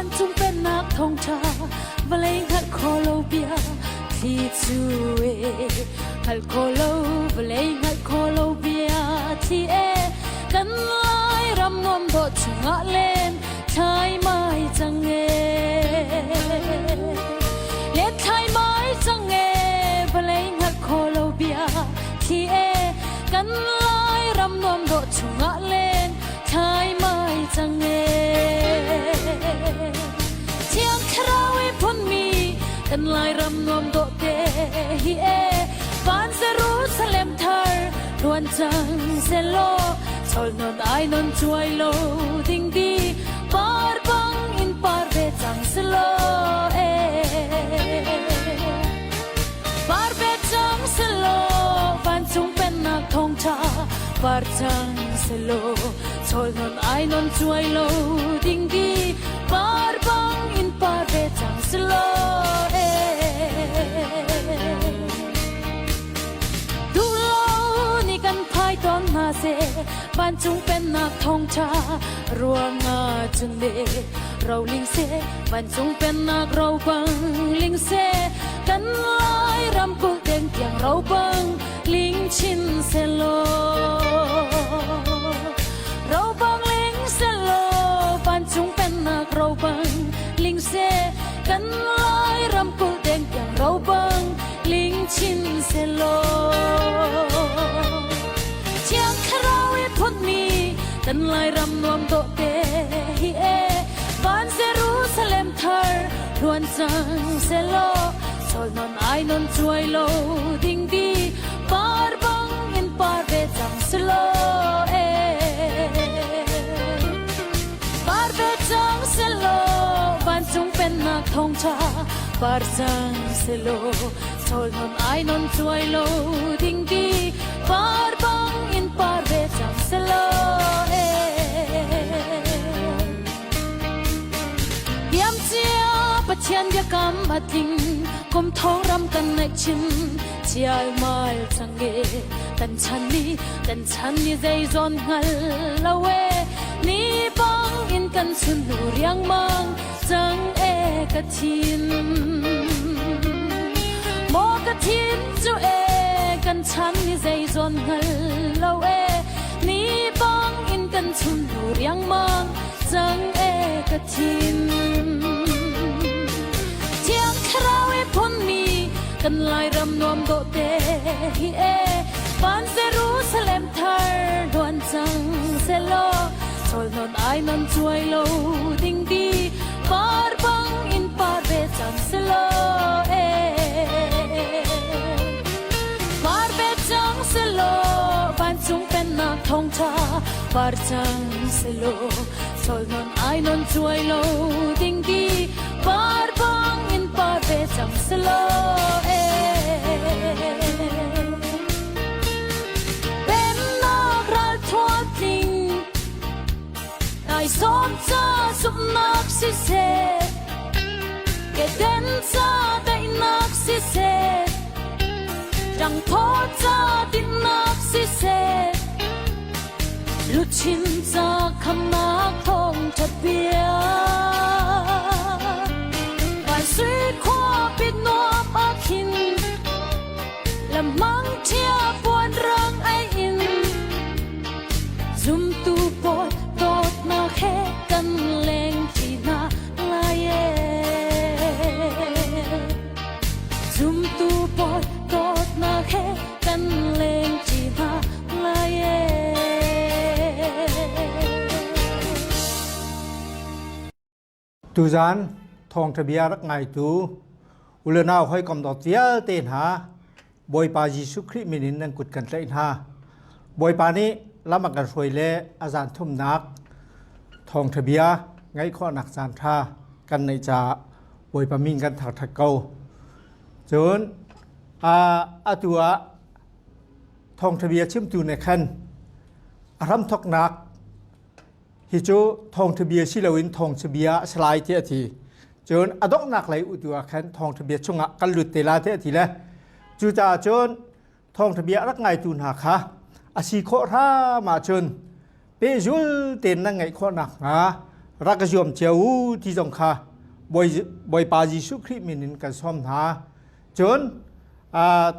านจุงเป็นนักท่องชาบเลงหัดโคโลเบียที่จูเอหัดโคโลบเลงหัดโคโลเบียที่เอกันไล่รำนวมโดดชงะเล่นชายไม้จังเอเล็ดชายไม้จังเอบเลงหัดโคโลเบียที่เอกันไล่รำนวมโดดชงะเล่นชายไม้จังเอเชียงคราวพ้นมีกันไล่รำนวมโดดเตฮีเอบ้านเซรูซาเล็มเธอรวนจังเซโลชอลนนไอนนช่วยโลดิ้งดีปาร์บังอินปาร์เวจังเซโลปาร์เวจังเซโลบ้านจุงเป็นนักท่องชาปาร์จังเซโลชอลนนไอนนช่วยโลดิ้งดีปาร์บังอินปาร์เวจังเซโลดูโลนี่กันพายตอนมาเซบ้านจุงเป็นนักท่องชารัวงาจุนเดเราลิงเซบ้านจุงเป็นนักเราบังลิงเซกันไล่รำกุเด้งเตียงเราบังลิงชินเซโลเราบังลิงเซโลบ้านจุงเป็นนักเราบังลิงเซกันไล่รำกุเด้งเตียงเราบังลิงชินเซโลเชียงคราวพ้นมีกันไล่รำนวมโตเตฮีเอบ้านเซรูซาเล็มเธอรวนจังเซโลชอลนนไอนนช่วยโลดิ้งดีปาร์บังอินปาร์เวจังเซโลปาร์เวจังเซโลบ้านจุงเป็นนักท่องชาปาร์จังเซโลชอลนนไอนนช่วยโลดิ้งดีปาร์บังอินปาร์เวจังเซโลเยี่ยมเจียปะเชียนเดียกำมาทิ้งกลมท้องรำกันในชินเชียร์มาจังเกกันฉันนี่ใจจอนหัลละเวนี่บังอินกันสุนดูเรียงมังจังเอกทินโมกทินจูเอกันฉันนี่ใจจอนหัลละเวนี่บังอินกันสุนดูเรียงมังจังเอกทินเชียงคราวพ้นมีกันไล่รำนวมโดเตฮีเอบ้านเซรูซาเล็มเธอดวนจังเซโลชอลนนไอนนช่วยโลดิ้งดีปาร์บังอินปาร์เวจังเซโลปาร์เวจังเซโลบ้านจุงเป็นนักท่องชาปาร์จังเซโลชอลนนไอนนช่วยโลดิ้งดีปาร์บังอินปาร์เวจังเซโลเป็นนักรักทั่วทิ้งได้สอนจ้าสุบนักสิเซเกเดนจ้าได้นักสิเซจังพอจ้าดินนักสิเซลุชินจากคำนักท่องทัดเบียไปสุดขวาปิดนวมอาคินและมังเทียบวนรังไออินซุมตูปอดโดดนาแค่กันเลงที่นาลายเอซุมตูปอดโดดนาแค่กันเลงที่นาลายเอตูจานทองทะเบียรักไงตูอุลนาห้อยกำดอกเสียเตียนหาบอยปายิสุคริมินินนั่งกุดกันเตียนหาบอยปานี้ละมักกันช่วยเล่อาจารย์ทุ่มนักทองทะเบียไงข้อหนักจานท่ากันในจ่าบอยปามิงกันถักถักเกาจนตัวทองทะเบียชิมตูในคันอารมณ์ทกนักฮิจูทองทะเบียชิลวินทองทะเบียสลายเทียทีจนอดอกนักไหลอุตัวคันทองทะเบียชงะกันหลุดเตลาเทียทีแล้วจูจ่าจนทองทะเบียรักไงตูนหาคะอาชีโครามาจนเปจุลเต็นนั่งไงข้อหนักนะ รักยมเจ้าที่จงค่ะบอยปาจิสุคริมินินกันซ้อมหาจน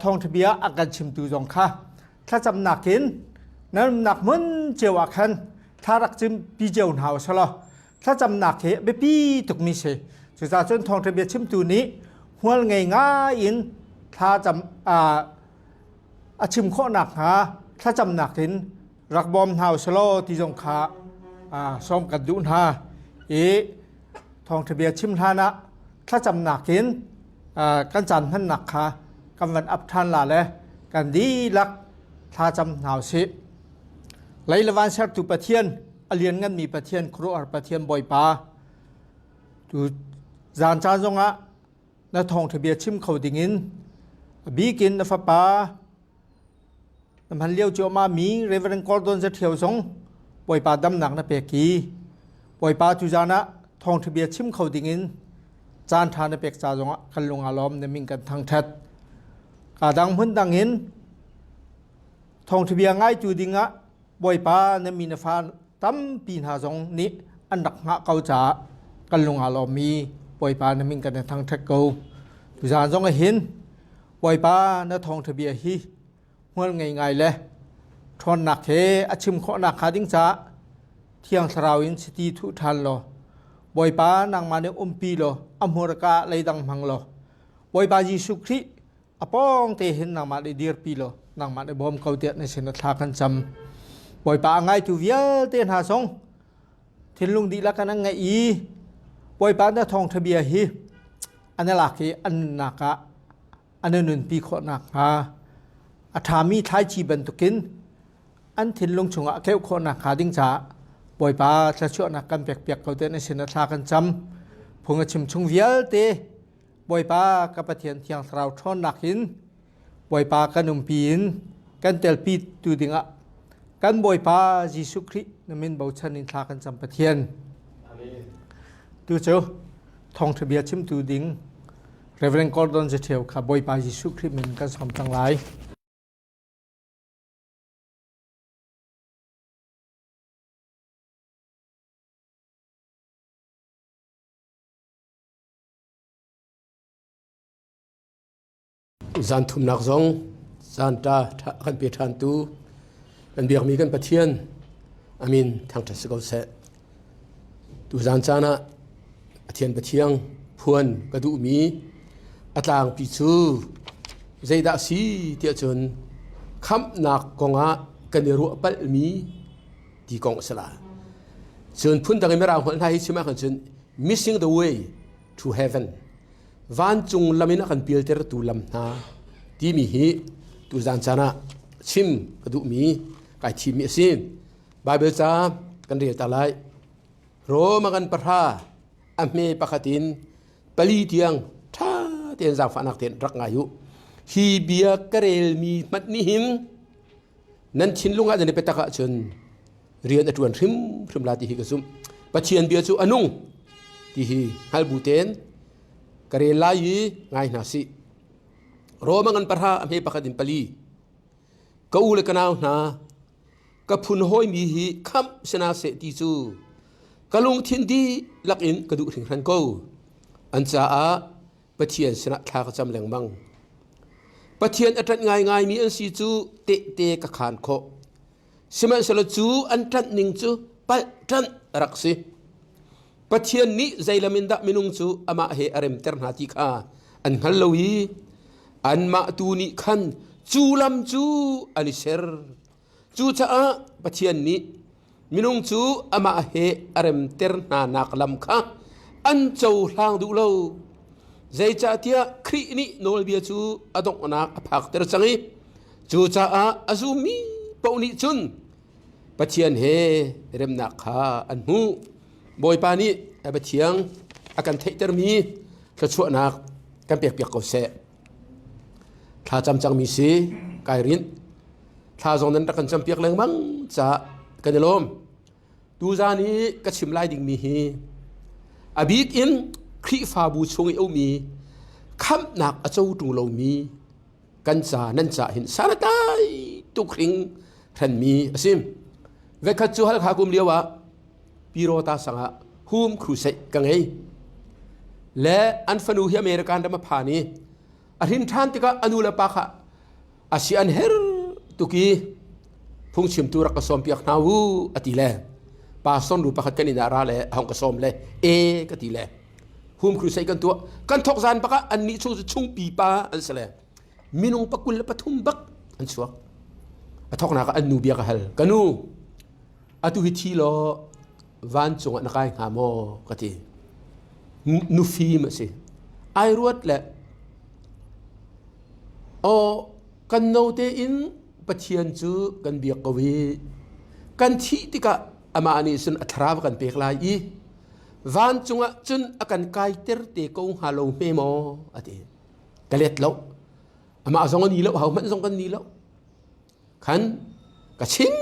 ทองทะเบียอาการชิมตูจงค่ะถ้าจำหนักกินนั้นหนักมันเจ้าอาคันถ้ารักจิมปีเจ้าหนาวซะละถ้าจำหนักเหตุแบบปีตุกมิเสสุดท้ายจนทองทะเบียชิมตูนี้หัวง่ายอินถ้าจำชิมข้อหนักหาถ้าจำหนักกินรักบอมหาวซะละที่จงค่ะซ้อมกันดุนหาทองทะเบียชิมทานะถ้าจำหนักกินกันจันท่านหนักค่ะกำวันอับท่านละเลยกันดีลักถ้าจำหนาวสิไหลละวันชักตุประเทียนอเลียนงั้นมีประเทียนครัวประเทียนบ่อยปาดูจานจานจงะนทองทะเบียชิมเขาดิ่งินบีกินนฟ้าปาน้ำพันเลี้ยวโจมามีเรเวอเรนกอร์ดอนจะเที่ยวสงบ่อยปาดำหนักนะเปกีบ่อยปาจุจานะทองทะเบียชิมเขาดิ่งินจานทานเปกจาจงะกันลงอารมณ์ในมิงกันทางเท็ดกาดังพื้นดังหินทองทะเบียง่ายจูดิงะบ่อยปาในมีนฟ้าตั้มปีนหาจงนี้อันดักงะเกาจ่ากันลงอารมณ์มีบ่อยปาในมิงกันทางเท็ดเกาจุจานจงเห็นบ่อยปาในทองทะเบียฮีเมื่อไงเลยทอนหนักเฮอชิมข้อหนักขาดิ้งจ่าเที่ยงสราวอินสตีทุทันโลบ่อยปานางมาในปีโลอัมโหรกาเลยดังมังโลบ่อยปายิสุคริอปองเตหินนางมาในเดียร์ปีโลนางมาในบอมเกาเตียในเสนาทากันจำบ่อยปาง่ายจูเวียเตียนหาสงทิ้งลุงดีละกันนั่งไงบ่อยปาในทองทะเบียฮีอันนั้นหลักที่อันนักะอันนั้นปีข้อหนักฮะอาธามีท้ายชีบันตุกินอันทิ้งลุงชงอะเกี่ยวข้อหนักขาดิ้งจ่าบ่อยปาจะช่วยนักกันเปียกๆเขาเตในเสนาทากันจำพงชิมชงเวียเตบ่อยปากับประเทียนเทียงสาวทอนหนักหินบ่อยปากันนุ่มปีนกันเตลปีตูดิงะกันบ่อยปายิสุครินมินบ่าวชันินทากันจำประเทียนดูเจ้าทองทะเบียชิมตูดิงเรเวอเรนกอร์ดอนจะเที่ยวขับบ่อยปายิสุคริมินกันสมตั้งหลายจานทุมนักซองจานตากันเปียทันตูกันเบียกมีกันปะเทียนอามินทางทัศกเสตูจานจานะปะเทียนปะเทียงพวนกระดูมีอัตลางปิจูใจดาสีเตียจนคำนักกงะกันรัวปัลมีที่กองสลาจนพุ่นตังเมราคนไทยใช่ไหมกันจน missing the way to heavenวันจงลำมินักกันเปียเตอร์ตูลำนาที่มีฮีตูจานจานะชิมกระดูมีไก่ชิมมีซิมบาเบลจ้ากันเรียตาไลโรมากันปะทาอเมปะขัดินปลีเทียงท่าเตียนจากฝันนักเตียนรักอายุฮีเบียกเรลมีมัดนิหิมนั้นชินลุงอาจจะได้ไปตะกะจนเรียนอัจวนริมลาที่ฮีกซุมปะเชียนเบียจูอนุงที่ฮีฮัลบูเตนกเรลายง่ายนาสิโรมังันปะทาอเมปะขัดินปลีก็อุเลกันเอาหนากับพุนห้อยมีฮีคำชนะเสติจูกลงทินดีลักอินกระดูกถึงขันกูอันจ้าปะเทียนชนะทากจำแหลงบังปะเทียนอัตง่ายง่ายมีอันสีจูเตะกะขานโคสมัยสละจูอันทันนิงจูปัลทันรักสิปะเทียนนี้ใจละมินดะมินุงจูอามาเฮอารมเตอร์นาติกาอันฮัลโลวีอันมาตูนิขันจูลำจูอันนิเซร์จูจ้าปะเทียนนี้มินุงจูอามาเฮอารมเตอร์นานักลำค่ะอันเจ้าทางดูโลใจจ่าเตียครีนี่โนลเบียจูอดงนักพักเตอร์สังจูจ้าอาซูมีปอุนิจุนปะเทียนเฮเรมนักค่ะอันหูบอยปานีปะเทียงอาการเทเตอร์มีกระชวนักกันเปียกก็เสะถ้าจำจังมีสีกายรินถ้าตรงนั้นรักกันจำเปียกแรงมั้งจะกันลมดูจานี้ก็ชิมไล่ดิ่งมีฮีอบีกอินครีฟาบูชงเอวมีคำหนักอเจ้าตุงโลมีกันจานั่นจะเห็นสารตายตุกริงทันมีซิมเวคัดจูฮัลขากุมเลียวะปีโรตาสังหะหู ฮูมครูเซกังไงและอันฟนูฮิอเมริกันดมาพานีอธินทานติกาอนุลปะค่ะอาเซียนเฮรตุกีพุงชิมตูรักสมเปียกนาวูอติเลปาซอนรูปะขัดกันอินาราเลห้องกสมเลกติเลฮูมครูเซกันตัวกันทอกซานปะค่ะอันนี้ชุ่งปีปาอันเสลมินุงปะกุลปะทุมบักอันชัวทอกนักอันนูเบียกฮัลกันูอตุฮิทีโลวันจงอันกายหาโมกตินูฟีมสิไอรวดแหละโอกันโนเตอินปะเทียนจูกันเบียกวีกันที่ติกะอามานีสุนอัทราวกันเปียกลายวันจงอ่ะจุนอากันกายเตอร์เตกงฮาโลเมโมอติกะเล็ดแล้วอามาส่งกันนี้แล้วเขามันส่งกันนี้แล้วขันกะชิม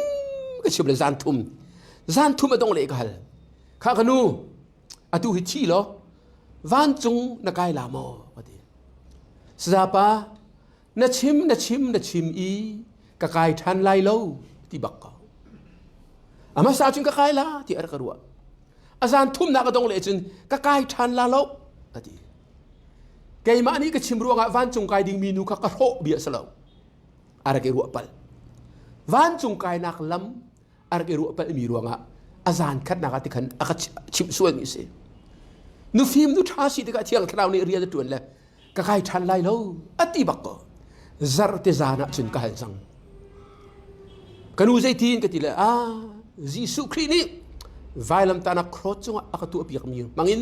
เลยจานทุ่มมาตรงเลยกันข้าขนูอตุหิชีโลวันจงนักไก่ลามออติสดาปานัชิมอีกะไก่ทันไลโลที่บักกาอามาสาวจุนกะไก่ลาที่อันกรัวอาจารย์ทุ่มนักตรงเลยจุนกะไก่ทันลาโลอติไก่มานี้กะชิมรัวงะวันจงไก่ดิ่งมีนูกะกระโหเบียสลาวอะไรกรัวปัลวันจงไก่นักล้ำอะไรกรัวปัลมีรัวงะอาจารย์คัดนักติขันอาชิมส่วนนี้สินูฟิมนูท้าสิติกะเที่ยงคราวนี้เรียนตัวเลยกะไก่ทันไลโลอติบักกาzar te zana chun ka hal sang kanu zaitin ka tila jisu khrini vailam tana khrochunga akatu apiak mi mangin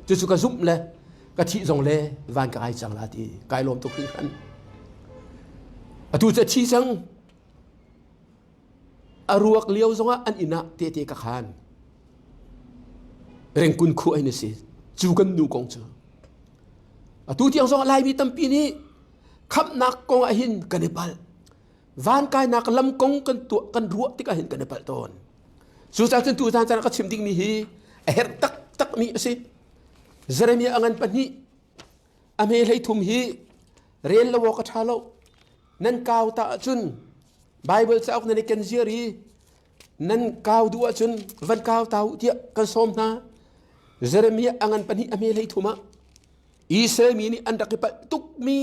chu ka zum le ka thi jong le van ka ai chang la ti kai lom to khri khan atu cha chi sang aruak liau zonga an ina te ka khan reng kun khu ai ne si chu kan nu kong chu atu tiang zonga lai mi tampi ni khắp nak kong ahin kanipal van kai nak lam kong kan ruak tik ahin kanipal ton su sa chen tu san ka chim ding mi hi her tak mi si Jeremia angan pani ame lei thum hi rel lo ka thalo nan kaw ta chun bible sa ok ne ken jeri nan kaw du chun van kaw tau tia kan som na Jeremia angan pani ame lei thuma ise mi ni andak pa tuk mi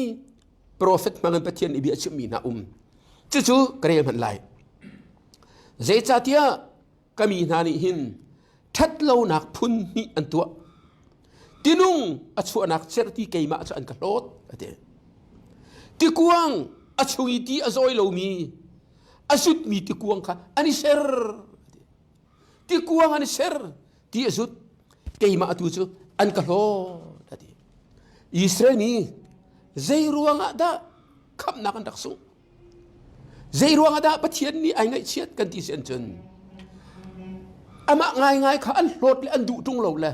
prophet mangan pathian ibi achim mi na chu karel man lai zai cha tia kami na ni hin that lo nak phun ni an tua tinung achu nak cherti keima cha an ka lot ate ti kuang achui ti azoi lo mi asut mi ti kuang kha ani ser ti kuang ani ser ti asut keima atu chu an ka lot ate Israel ni zai ruang ada khap nak an daksung zai ruang ada pathian ni ai ngai chiat kan ti sen chun ama ngai kha an hlot le an du tung lo le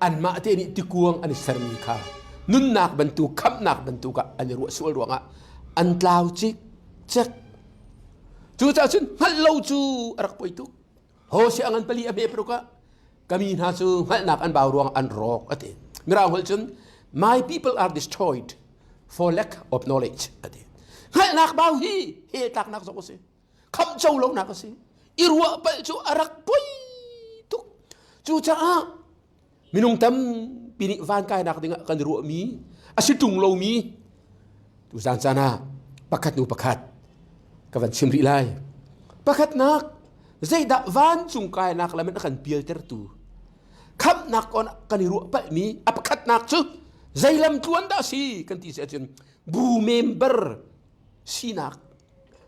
an ma te ni ti kuang an ser mi kha nun nak bantu khap nak bantu ka an ru sul ruanga an tlau chik chek chu cha chun hal lo chu arak poi tu ho si angan pali ame pro ka kami na chu hal nak an baw ruang an rok ate mira hol chun my people are destroyed for lack of knowledge ati hai nak bau hi he tak nak so se kham chau lo nak se irwa pa chu arak poi tu chu cha minung tam pini van kai nak dinga kan ru mi asitung lo mi tu san sana pakat nu pakat kawan chimri lai pakat nak zai da van chung kai nak la men kan pial ter tu kham nak on kan ru pa mi apakat nak chu zai lam tuan da si kan ti se chen bu member sinak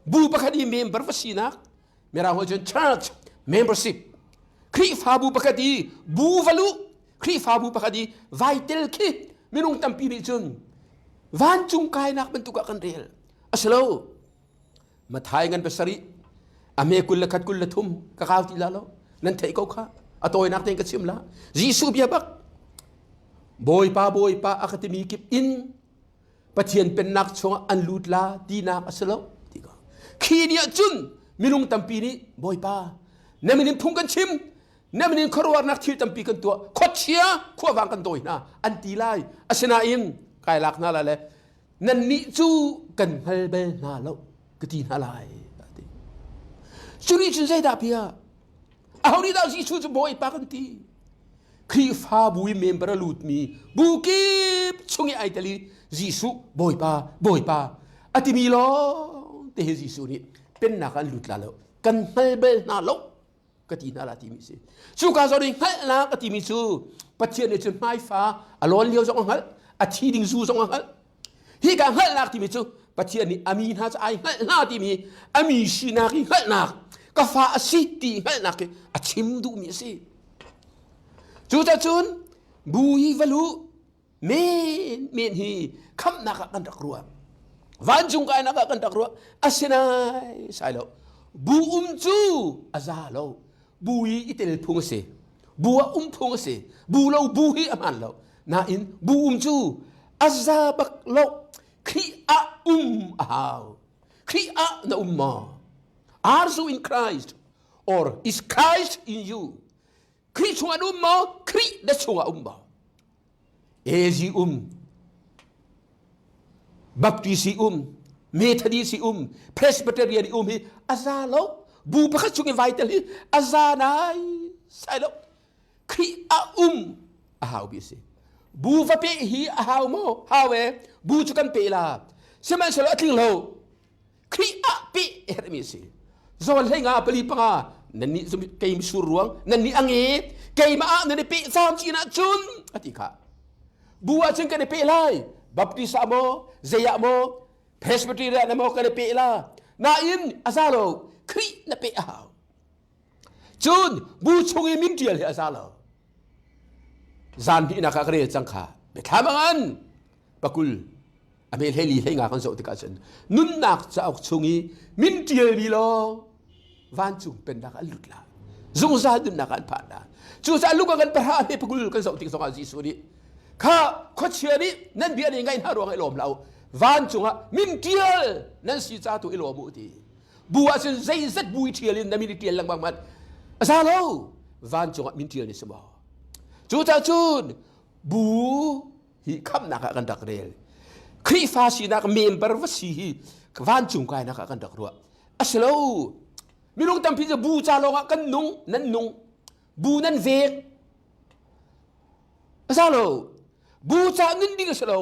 bu pakadi member fa sinak mera ho chen church membership kri fa bu pakadi bu valu kri fa bu pakadi vital ki minung tampi ni chun van chung kai nak bentuk kan real aslo mathai ngan pesari ame kul khat kul thum ka kaw ti la lo nan thei ko kha atoy nak ten ka chim la jisu bia bak boy pa akademi kip in pathian pen nak chonga an lut la ti nak aslo ti ko khinia chun minung tampi ni boy pa namanin phung kan chim namanin khorwar nak thil tampi kan to khochia khowang kan toy na an ti lai asena in kai lak na la le nan ni chu kan hal be na lo kati na lai ti churi chun zai da pia ahori da ji chu boy pa kan ti ครีฟ้าบุยเมมเบรลูดมีบุกิบช่วงไอตลียิสุบอยปาอติมีโลเตยิสุนี่เป็นนักลุดลาโลกันเฮเบลนาโลกตินาลาติมิสุสุกาโซริเฮลากติมิสุปัจเจเนจุนไม้ฟ้าอลอนเลียวจงฮัลอาทีดิงซูจงฮัลฮีกันเฮลากติมิสุปัจเจเนอามีนฮาจะไอเฮลาติมีอามีชินาคิเฮลนักกฟ้าสิติเฮลนักอาชิมดูมิสิจูจ่าจุนบุยวลูเมนฮีคำนักกันตะครัววันจุงกายนักกันตะครัวอาเซนัยใช่แล้วบูจูอาซาโลบุยอิเตลพุงเสบัวพุงเสบูโลบุยอามันโลนาอินบูจูอาซาบักโลครีอาฮาวครีอานามา Are you in Christ or is Christ in youครีชวานุมมาครีเดชวามาเอซิบัพติซิเมทอดิซิเพรสเบเตเรียนอาซาโลบูปะคัจุงไวเตลีอาซานายไซโลครีอาฮาวบิซิบูฟะเปฮีฮาวโมฮาวเวบูจุกันเปลาเสมันสโลติงโลครีอาเปเอรมิซิโซนให้งาปลีปะนั่นนี่เกมสุรวงนั่นนี่อังเอเกมอ่ะนั่นนี่เปซามจีน่าจุนอธิกาบัวจึงกันเปไลบัพติสามโมเซียโมเพสเบติเรียนโมกันเปลานาอินอาซาโลครีนเปอ้าวจุนบูชงมิมเดียลอาซาโลจานพี่นักกระเรียจังขาเบทามังปะกุลอเมริกาลีให้งากันโซติกาจันนุนนักจะเอาชงมิมเดียลบีโลวันจุเป็นนักลุดละจุงซาดุนนักผ่านนะจุงซาลุกกันประหารให้ปะกุลกันโซติกสองอาซิสุนีข้าขดเชียนี่นั่นเบียนี่ไงน่ารวงไอ้ลมเราวันจุงอ่ะมิมเดียลนั่นสิจ้าตัวไอ้ลมมุตีบัวสิใจสัตบุยเทียลินนั่นมิเดียลลังบางมันซาโลวันจุงอ่ะมิมเดียลนี่สมอจูจ่าจูนบูฮีคำนักกันดักเรลครีฟาสีนักเมมเบอร์วสีวันจุงไกนักกันดักรัวอัสโลมีลุงตั้มพิจบูจ่าลงกันนุ่งนั่นนุ่งบูนั่นเวกซาโลบูจ่าเงินดีกันสโล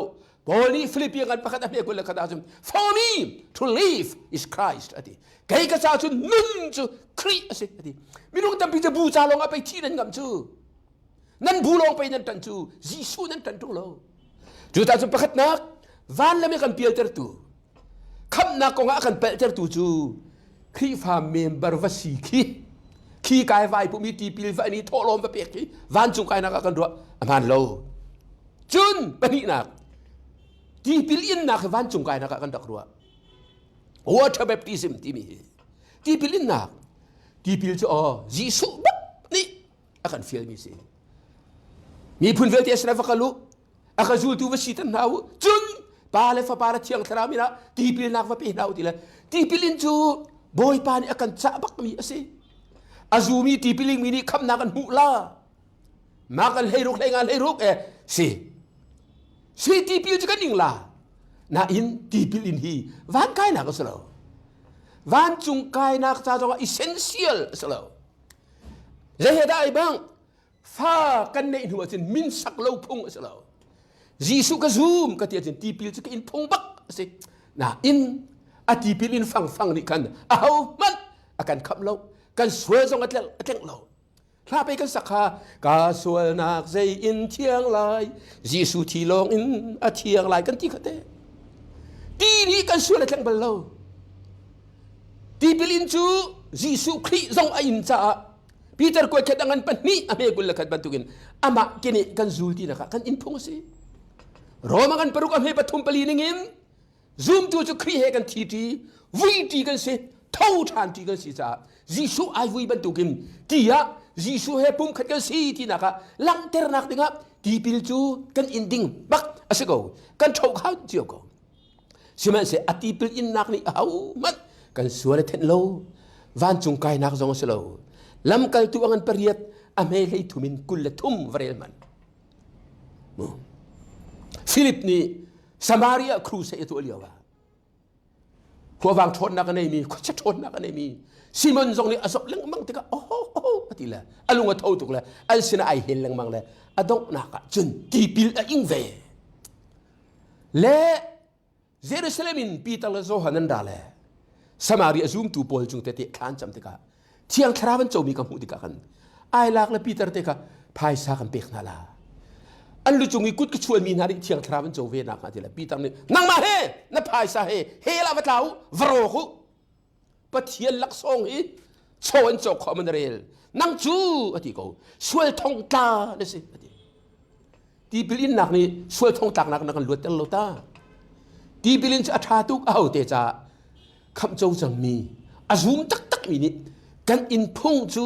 บอลีฟิลิปปินส์กันประกาศให้คนละคดาจุน For me to live is Christ อดีใครก็จะจุนนุ่งจุครีอสิอดีมีลุงตั้มพิจบูจ่าลงไปที่นั่นกันจูนั่นบูลงไปนั่นตันจูยิสูนั่นตันจูโลจูตาจุประกาศนักวันละไม่กันเปียเตอร์ตูคำนักของอากันเปียเตอร์ตูจูครีฟาเมมเบอร์วสีขี้กายไฟผู้มีตีปิลไฟนี้โทลมไปเปียกขี้วันจุงกายนักกันรัวอามันโลจุนปนินักตีปิลอินนักวันจุงกายนักกันดักรัววอเตอร์แบปติซึมที่มีตีปิลอินนักตีปิลจะอ๋อยิสูบับนี่อากันฟิลมีสิมีพูนเวลเทสนาฟักลูอากันจูตูวสิตันนาวจุนปาเลฟปาระเชียงทรามินะตีปิลนักว่าเปียนาวทีละตีปิลินจูบอยปานี่อากันจับบักมีสิอาจูมีตีปิลิงมีนี่คำนักกันหุลามากันให้รุกให้งานให้รุกsi tipil juga ning la na in tipil in hi van kai na ko selo van chung kai na cha jong essential selo je dai bang fa kan nei nu chin min sak lo phung selo jisu ka zoom ka tia chin tipil chu in phung bak se na in a tipil in fang ni kan a hau man akan kham lo kan swe jong atleng loถ้าไปกันสักกาสวนักใจอินเทียงลายยิสุที่ลงอินอาเทียงลายกันที่ขัดเตตีนี้กันสวนักแข่งบอลเราตีบิลินจูยิสุคริซงอินจ้าปีเตอร์กวยแค่ดังนั้นปนี่อเมกุลละขัดบันทุกินอามากินกันซูลที่นะคะกันอินพงสิรอมากันปรุกอเมปฐุมปลีนิงินซูมตัวจะคริเฮกันทีวิธีกันสิเท่าทานที่กันสิจ้ายิสุไอวิบันทุกินที่ยะยิสุเฮปุ่มขัดกันสีที่นักลังเตอร์นักดึงอ่ะทีพิลจูกันอินดิ้งบักอาศัยกูกันโชว์ข้าวเจียวกูสิมันเสียอติพิลอินนักนี่เอามันกันสวนเทนโลวันจุงกายนักจงสโลลำกัลตัวงันปริยัดอเมริกาทุมินกุลทุ่มวเรลมันฟิลิปนี่สมาเรียครูเสียตัวเดียวหัววางชนนักกันไม่มีขวดชนนักกันไม่มีซิมอนจงนี่อสบเลี้ยงมั่งติกะโอ้ ti la alunga thau tuk la al sina ai hel lang mang la adong na ka chun ti pil a ing ve le Jerusalem in Peter la zo hanan da le Samaria zoom tu pol chung te te khan cham te ka thiang thrawan chomi ka mu ti ka kan ai lak la Peter te ka phai sa kan pek na la an lu chung i kut ka chuan mi na ri thiang thrawan cho ve na ka ti la Peter ni nang ma he na phai sa he la wa tlau vro khu pathian lak song hi choan cho common rail nang chu ati ko sual thong ta na si ati ti pilin nak ni sual thong tak nak kan luat tel lo ta ti pilin cha tha tuk au te cha kham chou chang mi azum tak tak mi ni kan in phung chu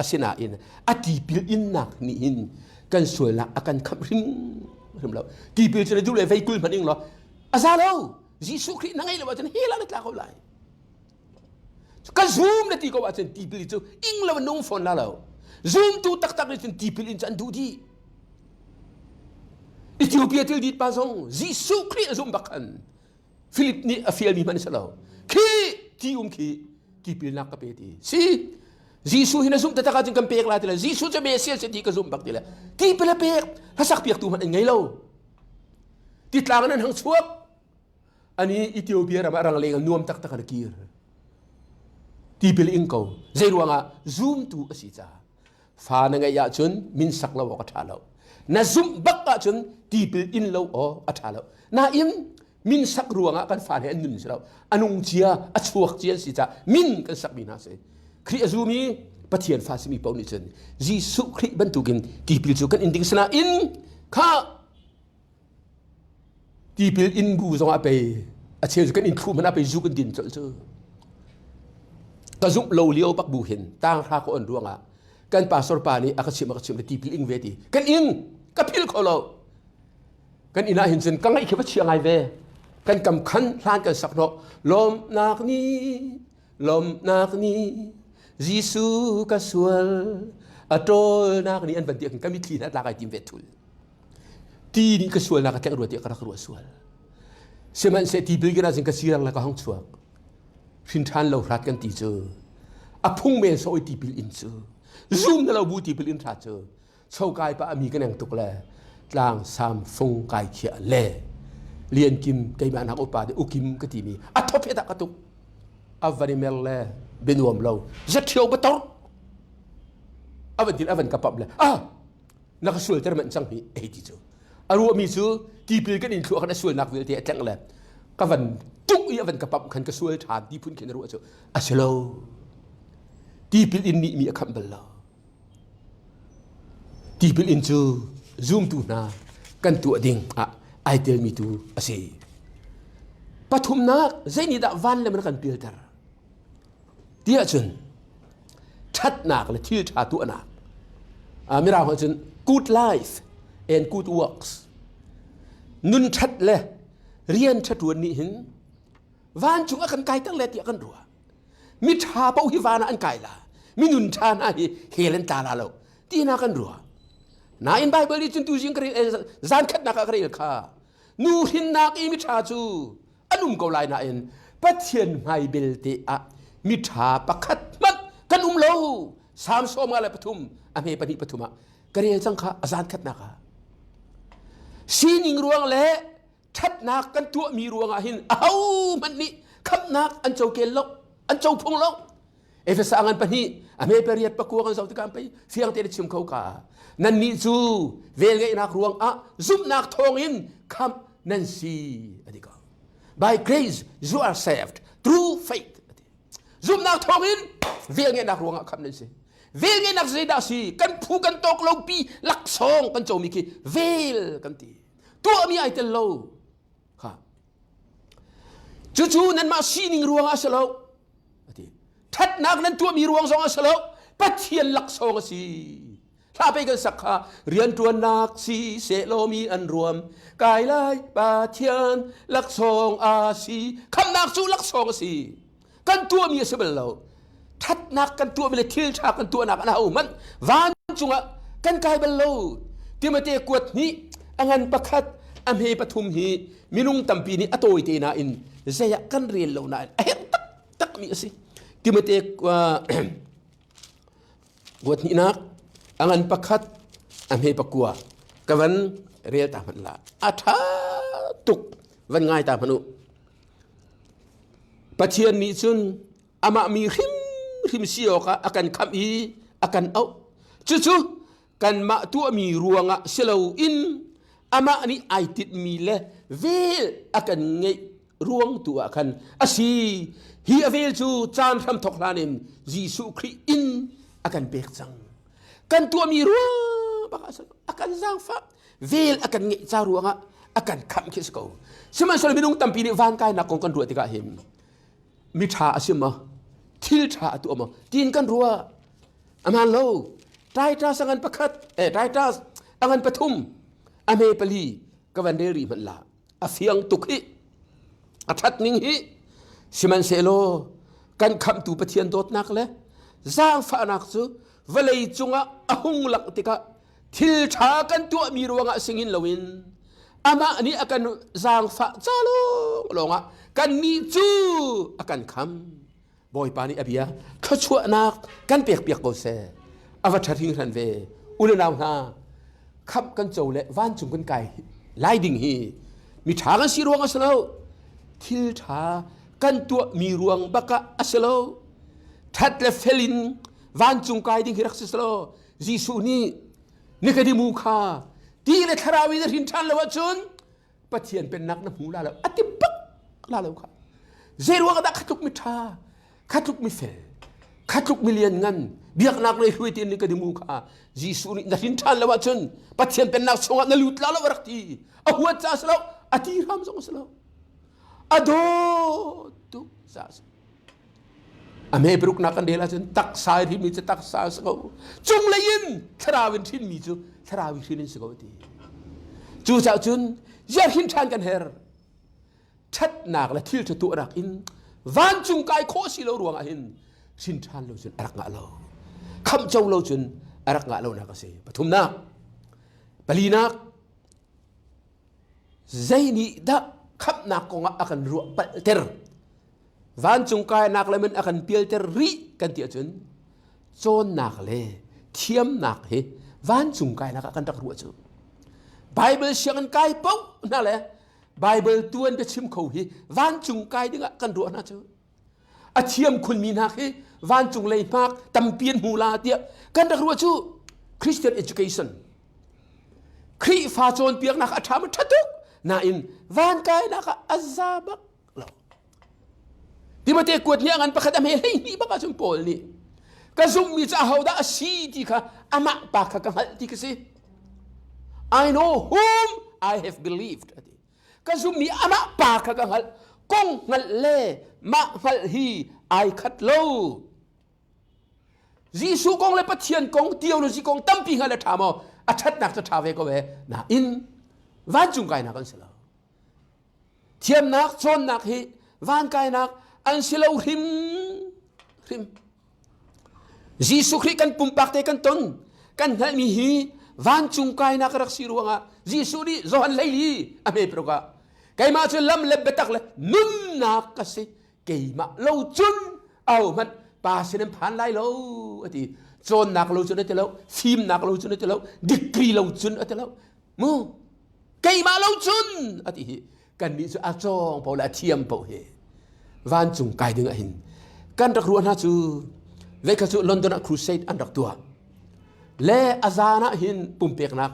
asina in ati pilin nak ni in kan sual lak akan kham rim rim lo ti pil cha du le vai kul maning lo azalo jisu kri nangai lo ba chen hela na tla ko lai kan zoom na ti ko wa chen ti pil chu ing lo nong phone la lo zoom tu tak tak ni chen ti pilin chan du di Ethiopia til dit pa song jisu kri zoom bakan Philip ni afiel mi man sa lo ki ti pil nak ka pe ti si jisu hina zoom ta ka jing kam pek la ti la jisu cha me sel se ti ka zoom bak ti la ti pil pek ha sak pek tu man ngai lo ti tlang nan hang chuak ani Ethiopia ra rang le nuam tak tak ka kir ti pil ing ko zeruanga zoom tu asicha fa na ngai ya chun min sak lo ka tha lo na zoom bak ka chun ti pil in lo o atha lo na in min sak ruanga kan fa he nun selo anung chia a chuak chian si cha min kan sak min ha se khri azumi pathian fa simi pau ni chen jisu khri ban tu gin ti pil chu kan inding sana in kha ti pil in bu zong a pe a che kan in khu man a pe zu kan din chol chu ka zum lo liao pak bu hin tang kha ko on ruanga kan pastor pa ni akachim ti pil ing ve ti kan in ka pil ko lo kan ina hin chen kangai kheba chiangai ve kan kam khan hlan kan sakno lom nak ni jisu ka sual atol nak ni an ban ti kan mi thli na la kai tim ve thul ti ni ka sual na ka tek ro ti ka ro sual seman se ti bil gina jing ka sirang la ka hong chuak sin than lo rat kan ti chu a phung me so ti bil in chu zoom na lo bu ti bil in tha chu chau kai pa ami kan ang tuk la tlang sam phung kai khia le lian kim kai ban ha opa de ukim ka ti mi a thop eta ka tuk avari mel le benuam lo zathiau bator avan ka pap le na ka sul ter man chang hi e ti chu aru mi chu ti pil kan in thu kan sul nak vil te atang le ka van tuk i avan ka pap kan ka sul than ti phun ken ru chu aselo ti pil in ni mi akham bal lo ti pil in chu zoom tu na kan tu ding I tell me to ase pathum na zaini da van le man kan filter dia chun that nak le thil tha tu na mira ho chun good life and good works nun that le rian that wan ni hin van chung akan kai tang le ti kan ruwa mi tha pau hi van an kai la mi nun tha na hi helen ta la lo ti na kan ruwa na in Bible ni chun tu jing kri zan khat na ka kri kha nu hin nak i mi tha chu anum ko lai na in pathian mai bel te a mi tha pakhat mat kan lo sam so ma la pathum a me pani pathuma kare chang kha azan khat na ka sining ruang le that nak kan tu mi ruang a hin au man ni khap nak an chau kel lo an chau phung lo efesa angan pani a me periat pakua kan zau ti kam pai fiang te chim khau ka nan ni chu vel ngai nak ruang a zum nak thong in kham nan si adika by grace you are saved through faith zum nak thong in vel ngai nak ruang a kham nan si vel ngai nak zai da si kan phu kan tok lo pi lak song kan chomi ki vel kan ti tu mi ai tel lo ha chu chu nan ma sining ruang a salo ati that nak nan tu mi ruang song a salo pathian lak song a siถ้าไปกันสักขาเรียนตัวนักสีเสโลมีอันรวมกายลายปาเทียนลักซองอาสีคำนักสู้ลักซองสีกันตัวมีสเปลเราทัดนักกันตัวมีเลยทิลชากันตัวนักอันเอามันวานจุงะกันกายเบลโลที่มาเตะกวดนี้อังันประคัดอเมปทุมฮีมินุงตัมปีนี้อโตยเตนาอินเสียกันเรียนเรานานตักมีสิที่มาเตะ buat ni nak angan pakat amhe pakua kawan real ta man la atha tuk van ngai ta manu pathian ni chun ama mi rim sioka akan kham i akan au chu kan ma tu mi ruanga selo in ama ni aitit mi le vel akan ngei ruang tu akan asi hi avel chu chan ram thoklanin jisu khri in akan bek chang kan tu mi ruang baka akan zang fa vel akan ngei cha ruanga akan kham khis ko siman sol binung tampi ni van kai na kong kan ruwa tika him mi tha asima thil tha tu ama tin kan ruwa aman lo tai ta sangan pakhat tai ta angan pathum ame pali kawanderi man la afiang tukhi athat ning hi siman selo kan kham tu pathian dot nak le zang fa nak chu valei chunga ahung lak tika thil tha kan tu mi ruanga singin lowin ama ni akan zang fa chalo longa kan ni chu akan kham boy pani abia khachua nak kan pek ko se avathar hing ran ve ulenaw na khap kan chole van chung kan kai lai ding hi mi tha kan si ruang asalo thil tha kan tu mi ruang baka asalo that le felin van chung kai ding hirak salo jisu ni nikadi mu kha ti le tharawi da hin than lawa chun pathian pen nak na mu la la atipak la lo kha zero ka da khatuk mi tha khatuk mi fel khatuk million ngan biak nak le hui tin nikadi mu kha jisu ni da hin than lawa chun pathian pen nak songa na lut la la warak ti a huat cha salo ati ram song salo ado tu sa ame bruk na kan dela chun tak sai ri mi cha tak sa so chung lein tharawin thin mi chu tharawi thin so ti chu cha chun yer hin than kan her chat nak la thil tu rak in van chung kai kho si lo ruang a hin sin than lo chun arak nga lo kham chau lo chun arak nga lo na ka se pathum na palina zaini da khap nak ko nga akan ru ter van chung kai nak le men akan piel ter ri kan ti chun chon nak le thiam nak he van chung kai nak akan tak ru chu bible siang kai pau na le bible tuan be chim kho hi van chung kai dinga kan ru na chu a thiam khun mi nak he van chung le mak tam pian hu la tia kan tak ru chu christian education khri fa chon piak nak atham thatuk na in van kai nak azabak Timothy kuat niya ngan pakat am hey ni baka sum Paul ni kazum mi cha hauda asi ti ka ama pa ka kan ti kasi I know whom I have believed kazum mi ama pa ka kan hal kong ngal le ma hal hi I khat lo Jisu kong le pathian kong theology kong tampi ngal thamo athat nak cha thave ko we na in van chung kai na kan selo thiam nak chon nak hi van kai nak an silaw rim Jisu Christ kan pumpak te kan ton kan hal mi hi van chung kai na karak siruanga Jisu ni zohan leili ame proga kay ma chu lam le betak le nun na kasi kay ma lo chun aw man pa sinem phan lai lo ati chon nak lo chun ati lo phim nak lo chun ati lo degree lo chun ati lo mu kay ma lo chun ati kan mi chu a chong po la thiam po he van chung kai ding a hin kan rak ruan ha chu ve ka chu London crusade an rak tua le azana hin pumpek nak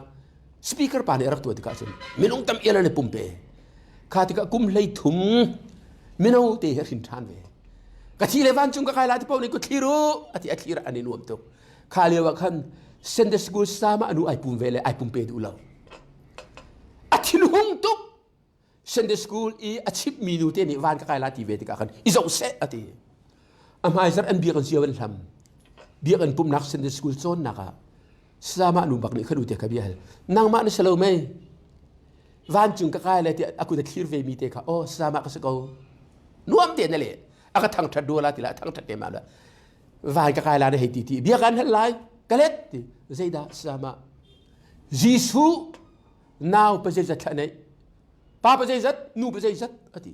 speaker pa ne rak tua tika chun minung tam ela ne pumpe kha tika kum lei thum minau te her hin than ve ka thi le van chung ka kai la ti pau ni ko thiru ati a thira ani nuam to kha le wa khan Sunday school sama anu ai pum ve le ai pumpe du lo athil hung to Sunday school I achip minute ni van ka kai la ti ve ti ka khan I zo se ati amai zar an bi kan siawan lam bi kan pum nak Sunday school chon naka sama nu bak ni khadu te ka bi hal nang ma na selo mai van chung ka kai la ti aku da clear ve mi te ka oh sama ka se ko nuam te na le aka thang thad do la ti la thang thad te ma la van ka kai la de he ti bi kan hal lai kalet ti zaida sama Jisu now pa je zat nei pa pa zai zat nu pa zai zat ati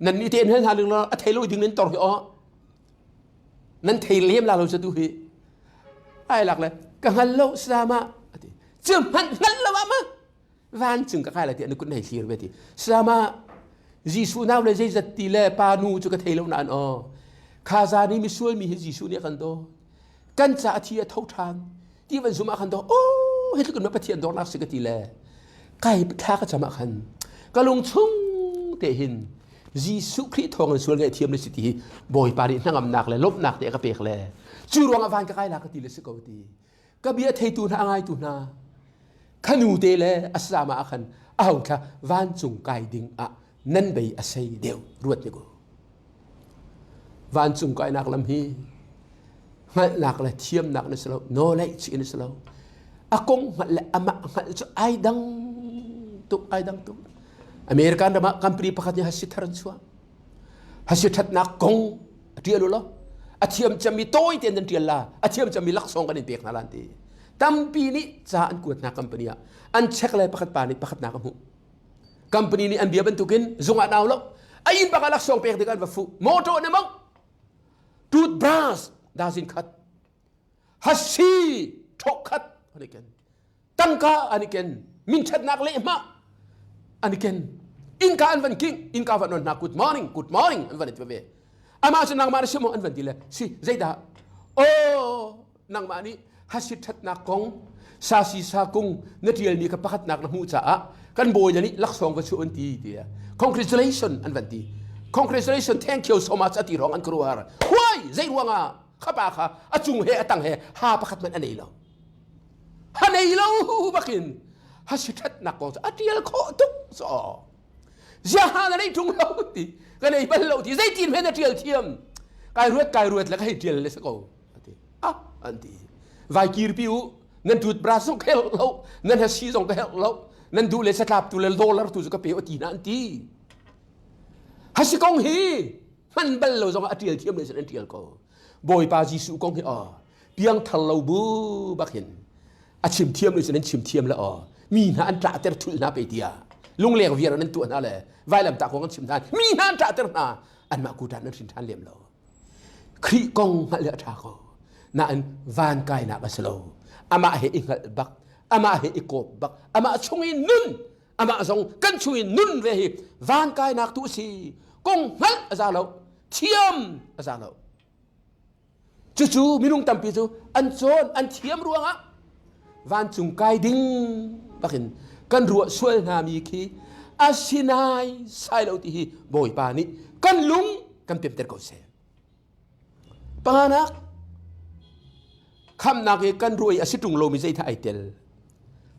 nan ni ten hen halung la a thailo ding nen tor hi o nan thailem la lo sa tu hi ไอ้หลักเลยกังหันโลสามาจึงหันละวะมาวันจึงก็ใครละที่นึกคุณให้เสียเวทีสามายิสุนาวเลยจะตีเลปานูจุกเทลนานอ๋อข้าจานี่มิส่วนมียิสุเนี่ยกันโตกันจะที่เท่าทางที่วันสุมากันโตโอ้เห็นกันมาปะเทียนดอกนักสิกตีเลไก่ท่าก็จะมากันก็ลงชุ่งเตหินยิสุคริสต์ทองส่วนไงเทียมในสิทธิบ่อยปารินั่งอำนักเลยลบนักเด็กก็เปียกเลยจู่รวงอวันก็ใครละก็ตีเลยสิกเอาตีก็เบียเทตูนาไงตูนาขนูเตเลอัสมาอันเอาค่ะวันจุงไก่ดิ่งอ่ะนั่นไปอาศัยเดียวรวดนี่กูวันจุงไก่นักลำฮีมันนักเลยเทียมนักในสโลโนเลชในสโลอากงมันเลยอามาจะไอดังตุกอเมริกันดามาคัมปรีพักเนี่ยฮัสิทารันชัวฮัสิทัดนักกงเดียลุล้ออาเทียมจะมีโต้ยเตียนเดียล่าอาเทียมจะมีลักษณะกันในเปียกนาลันตีตั้มปีนี้จะอันกวดนักคัมปรีอันเช็คเลยพักปานิพักนักมุคัมปานีนี้อันเบียบันทุกินจงอ่านเอาแล้วไอ้ยินปากลักส่งไปเด็กันว่าฟูโมโต้เนี่ยมั้งทูดบรัสดาซินคัดฮัสซีทกคัดอันนี้กันตั้งกาอันนี้กันมินชัดนักเล่มาอันนี้กันอินกาอันวันกิ้งอินกาวันนนนัก good morning อันวันนี้ตัวเบอามาจะนั่งมาเชื่อมอันวันดีเลยสิใจดาโอ้นั่งมานี้ฮัสซีทัดนักกงซาซีซากงเนื้อเทียนมีกับพักนักน้ำหูจ่ากันโบยนี่ลักษณะก็ชวนตีเดีย congratulation อันวันดี congratulation thank you so much อติรองอันกรัวฮะว้ายใจรวงอ่ะข้าปากค่ะอจุงเฮอตังเฮหาพักมันอันนี้แล้วอันนี้แล้วบักินฮัชิทัดนักกงอติยลโคตุกซอจะหาอะไรจุงเราตีกันไอ้บ้านเราที่ใจจีนเพนเทียลเทียมกายรวดแล้วก็ให้เทียลเลยสักอันดีไวกีร์พิวนั่นดูดบราซุกเฮลเรานั่นฮัสซีซงเฮลเรานั่นดูเลยสลับดูเลย$ดูจะก็เปย์อตีนั่นทีฮัสกงฮีมันเบลเราจงอติลเทียมเลยสันติลก็บ่อยปาจิสุกงฮีเพียงทะเลาบูบักเห็นอาชิมเทียมเลยสันชิมเทียมแล้วมีหน้าอันตราเตอร์ทุลนาไปเดียลุงเลี้ยงเวียนนั่นตัวนั่นแหละไว้ลำตาของกันชิมทานมีหน้าอันตราเตอร์นาอันมากูดานนั่นชิมทานเลี้ยมเราครีกงมาเลอะทาก็นั่นวานกายนักสโลอามาเหอิงบักอามาเหอิโกบักอามาชงอินุนอามาส่งกันชงอินุนเวหิวานกายนักตุสีกงหันอาจารย์เราเทียมอาจารย์เราจู่ๆมีลุงตั้มปีจู่อันโซนอันเทียมรวงอ่ะวานจุงกายดิ้งบักเห็นกันรัวช่วยนามีคีอาชินายใส่เราที่บ่อยปานี้กันลุงกันเต็มเต็มก็เสียปานักคำนักกันรวยอาศิตุงโลมิใจท่าไอเตล